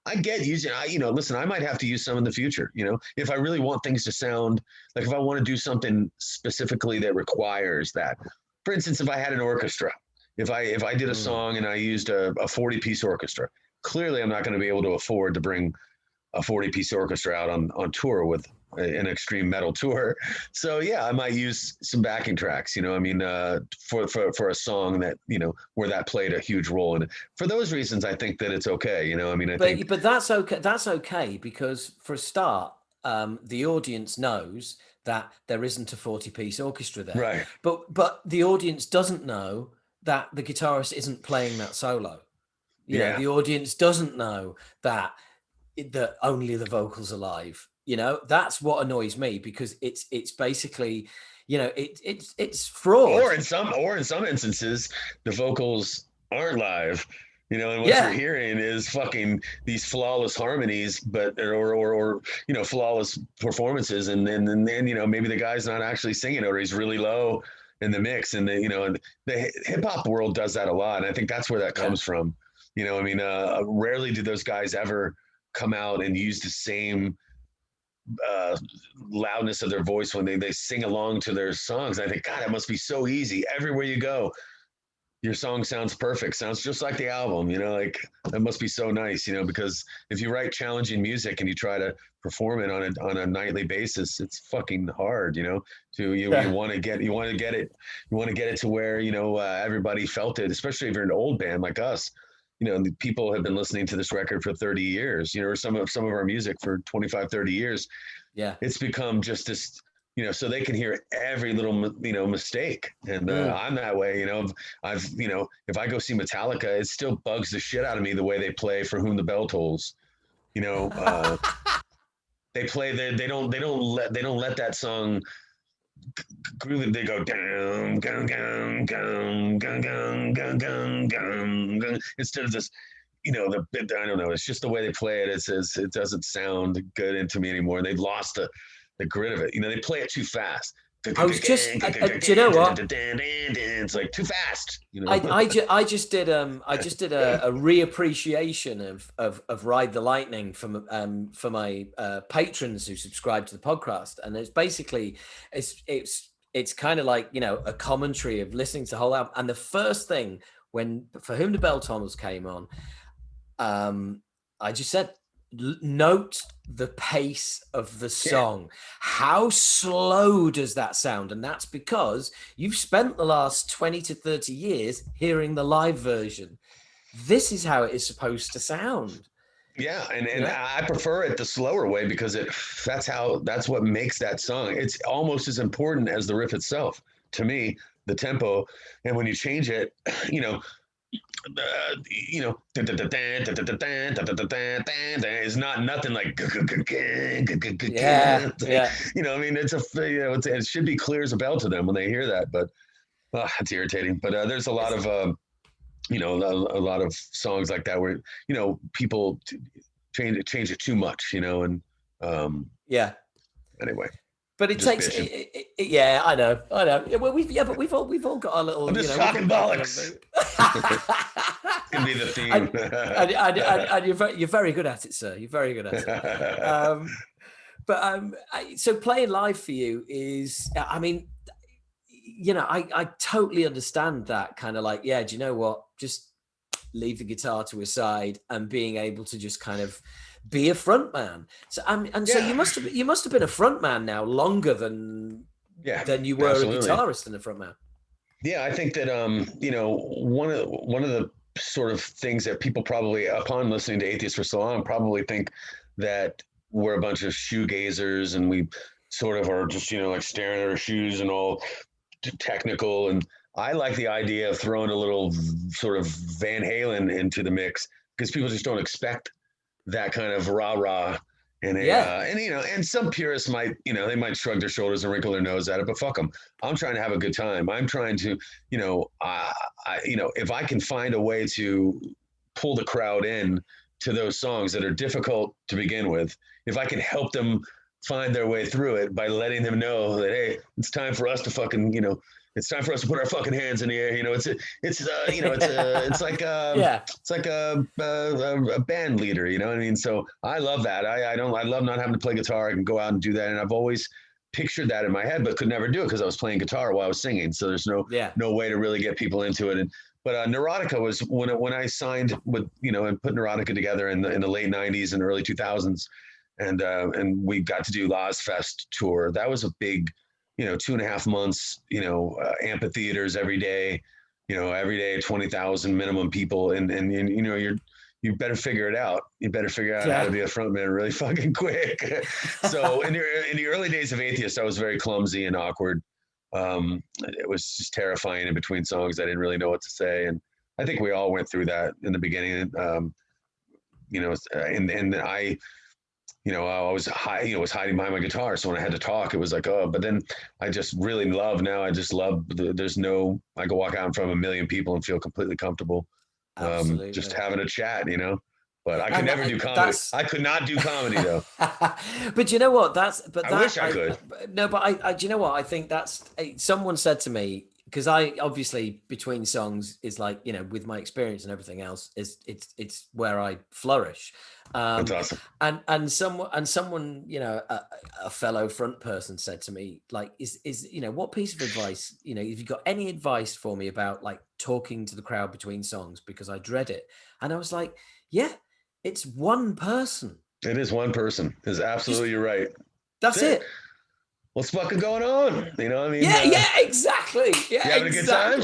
Speaker 2: I get using, you know, listen, I might have to use some in the future, you know, if I really want things to sound like, if I want to do something specifically that requires that. For instance, if I had an orchestra, if I did a song and I used a 40-piece orchestra, clearly I'm not going to be able to afford to bring a 40-piece orchestra out on tour with an extreme metal tour. So yeah, I might use some backing tracks, you know, I mean, for a song that, you know, where that played a huge role. And for those reasons, I think that it's okay, you know, I mean,
Speaker 1: but that's okay. That's okay, because for a start, the audience knows that there isn't a 40-piece orchestra there.
Speaker 2: Right.
Speaker 1: But the audience doesn't know that the guitarist isn't playing that solo. You know, the audience doesn't know that only the vocals are live. You know, that's what annoys me, because it's basically, you know, it's fraud.
Speaker 2: Or in some instances, the vocals aren't live. You know, and what
Speaker 1: Yeah.
Speaker 2: you're hearing is fucking these flawless harmonies, but or you know, flawless performances, and then you know, maybe the guy's not actually singing, or he's really low in the mix, and the, you know, and the hip hop world does that a lot, and I think that's where that comes from. You know, I mean, rarely do those guys ever come out and use the same loudness of their voice when they sing along to their songs. I think, God, it must be so easy. Everywhere you go, your song sounds perfect, sounds just like the album, you know, like that must be so nice, you know, because if you write challenging music and you try to perform it on a nightly basis, it's fucking hard, you know, you want to get it to where, you know, everybody felt it, especially if you're an old band like us. You know, people have been listening to this record for 30 years, you know, or some of our music for 25, 30 years.
Speaker 1: Yeah.
Speaker 2: It's become just this, you know, so they can hear every little, you know, mistake. And I'm that way, you know. You know, if I go see Metallica, it still bugs the shit out of me the way they play For Whom the Bell Tolls. You know, they play, they don't let that song groove. They go down, down, down, down, down, down, down, down, down, down, instead of this, you know, I don't know. It's just the way they play it. It doesn't sound good into me anymore. They've lost the grit of it. You know, they play it too fast.
Speaker 1: I was just, do you know what?
Speaker 2: It's like too fast. You know,
Speaker 1: I just did a reappreciation of Ride the Lightning for my patrons who subscribe to the podcast, and it's basically it's kind of like, you know, a commentary of listening to the whole album. And the first thing when For Whom the Bell Tolls came on, I just said, note the pace of the song. How slow does that sound? And that's because you've spent the last 20 to 30 years hearing the live version. This is how it is supposed to sound.
Speaker 2: Yeah, and I prefer it the slower way, because that's what makes that song. It's almost as important as the riff itself to me, the tempo. And when you change it, you know, you know, it's not nothing like, you know, I mean, you know, it should be clear as a bell to them when they hear that, but it's irritating. But there's a lot of you know, a lot of songs like that where, you know, people change it too much, you know, and anyway.
Speaker 1: But it takes, yeah, I know. Yeah, well, but we've all got our little.
Speaker 2: I'm just talking bollocks. Can be the theme.
Speaker 1: and you're very good at it, sir. You're very good at it. So playing live for you is, I mean, you know, I totally understand that kind of like, yeah, do you know what? Just leave the guitar to a side and being able to just kind of be a front man. So so you must have been a front man now longer than you were absolutely. A guitarist and a front man.
Speaker 2: Yeah, I think that you know, one of the sort of things that people probably, upon listening to Atheist for so long, probably think that we're a bunch of shoegazers and we sort of are just, you know, like staring at our shoes and all technical. And I like the idea of throwing a little sort of Van Halen into the mix, because people just don't expect that kind of rah-rah. And and you know, and some purists might, you know, they might shrug their shoulders and wrinkle their nose at it, but fuck them. I'm trying to have a good time. I'm trying to, you know, you know, if I can find a way to pull the crowd in to those songs that are difficult to begin with, if I can help them find their way through it by letting them know that, hey, it's time for us to fucking, you know, it's time for us to put our fucking hands in the air. You know, it's you know, it's like it's like a band leader. You know what I mean? So I love that. I love not having to play guitar. I can go out and do that, and I've always pictured that in my head, but could never do it because I was playing guitar while I was singing. So there's no way to really get people into it. But Neurotica was when I signed with, you know, and put Neurotica together in the late '90s and early 2000s, and we got to do Ozfest tour. That was a big, you know, 2.5 months, you know, amphitheaters every day, 20,000 minimum people. And you know, you better figure it out. You better figure out how to be a frontman really fucking quick. So in the early days of Atheist, I was very clumsy and awkward. It was just terrifying in between songs. I didn't really know what to say. And I think we all went through that in the beginning. You know, and I was hiding behind my guitar. So when I had to talk, it was like, oh, but then I just really love now. I just love, I can walk out in front of a million people and feel completely comfortable.
Speaker 1: Absolutely.
Speaker 2: Just having a chat, but I could
Speaker 1: And
Speaker 2: never do comedy. I could not do comedy though.
Speaker 1: But you know what?
Speaker 2: I wish I could.
Speaker 1: No, but do you know what? I think someone said to me, because I obviously between songs is like, with my experience and everything else, it's where I flourish.
Speaker 2: That's awesome.
Speaker 1: And someone, a fellow front person said to me, like, is what piece of advice, if you got any advice for me about like talking to the crowd between songs, because I dread it. And I was like, yeah, it's one person.
Speaker 2: It is one person. Is absolutely you're right.
Speaker 1: That's it.
Speaker 2: What's fucking going on? You know what I mean?
Speaker 1: Yeah, exactly. Yeah,
Speaker 2: you having a good time?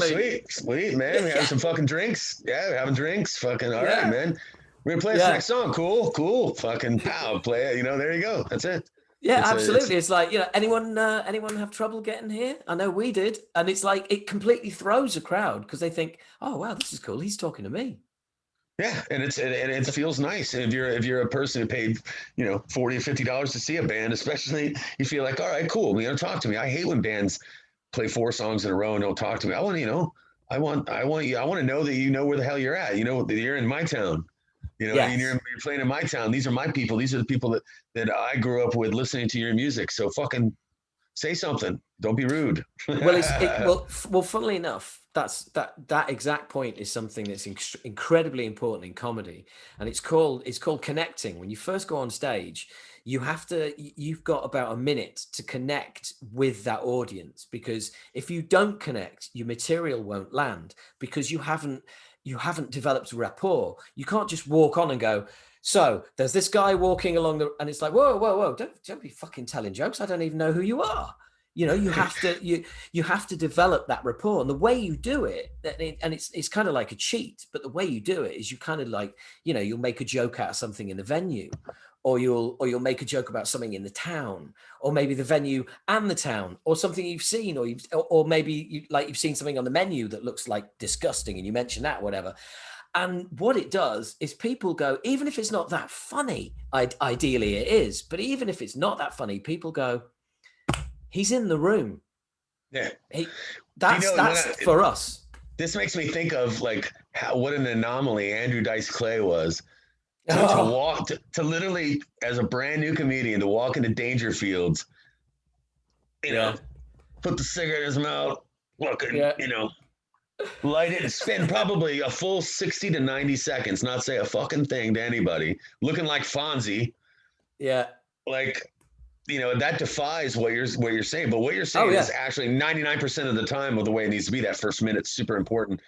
Speaker 2: Sweet, man. We having some fucking drinks. Yeah, we're having drinks. Fucking all right, man. We're gonna play this next song. Cool. Fucking pow, play it. There you go. That's it.
Speaker 1: Yeah, absolutely. It's like, anyone have trouble getting here? I know we did. And it's like, it completely throws a crowd because they think, oh wow, this is cool. He's talking to me.
Speaker 2: Yeah, and it feels nice. And if you're a person who paid, $40 or $50 to see a band, especially, you feel like, all right, cool. Talk to me. I hate when bands play 4 songs in a row and don't talk to me. I want to, I want to know that you know where the hell you're at. That you're in my town.
Speaker 1: Yes.
Speaker 2: You're playing in my town. These are my people. These are the people that I grew up with listening to your music. So fucking say something. Don't be rude.
Speaker 1: Well, funnily enough, that exact point is something that's incredibly important in comedy, and it's called connecting. When you first go on stage, you've got about a minute to connect with that audience, because if you don't connect, your material won't land, because you haven't developed rapport. You can't just walk on and go, so there's this guy walking along and it's like, whoa, don't be fucking telling jokes. I don't even know who you are. You have to develop that rapport, and the way you do it, and it's kind of like a cheat, but the way you do it is you kind of like, you'll make a joke out of something in the venue, or you'll make a joke about something in the town, or maybe the venue and the town, or something you've seen, or maybe you've seen something on the menu that looks like disgusting, and you mention that, whatever. And what it does is people go, even if it's not that funny, ideally it is, but even if it's not that funny, people go, he's in the room.
Speaker 2: Yeah.
Speaker 1: That's for us.
Speaker 2: This makes me think of like what an anomaly Andrew Dice Clay was. To literally, as a brand new comedian, to walk into Dangerfields, put the cigarette in his mouth, light it and spend probably a full 60 to 90 seconds, not say a fucking thing to anybody, looking like Fonzie.
Speaker 1: Yeah.
Speaker 2: Like, that defies what you're saying. But what you're saying is actually 99% of the time of the way it needs to be. That first minute's super important.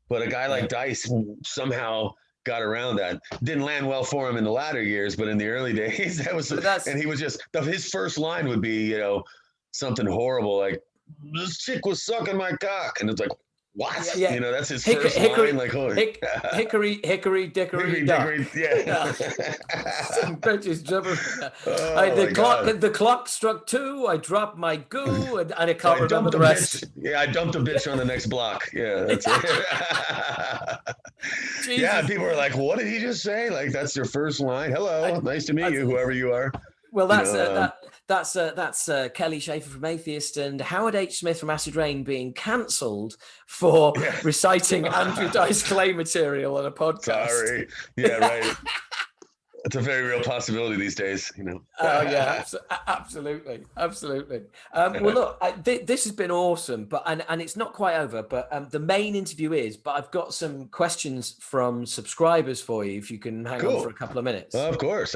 Speaker 2: But a guy like Dice somehow got around that. Didn't land well for him in the latter years, but in the early days, and he was just, his first line would be, something horrible like, this chick was sucking my cock. And it's like, what?
Speaker 1: Yeah.
Speaker 2: That's his first line. Like,
Speaker 1: hickory dickory dock.
Speaker 2: Yeah.
Speaker 1: Some bitches jumping. The clock struck 2. I dropped my goo, and I can't remember the rest.
Speaker 2: I dumped a bitch on the next block. Yeah, that's it. Yeah, people are like, what did he just say? Like, that's your first line. Hello, nice to meet you, whoever you are.
Speaker 1: Well, that's Kelly Shaefer from Atheist and Howard H. Smith from Acid Rain being cancelled for reciting Andrew Dice Clay material on a podcast.
Speaker 2: Sorry. Yeah, right. It's a very real possibility these days,
Speaker 1: Oh yeah, absolutely. Well, look, this has been awesome, but and it's not quite over. But the main interview is. But I've got some questions from subscribers for you. If you can hang on for a couple of minutes.
Speaker 2: Of course.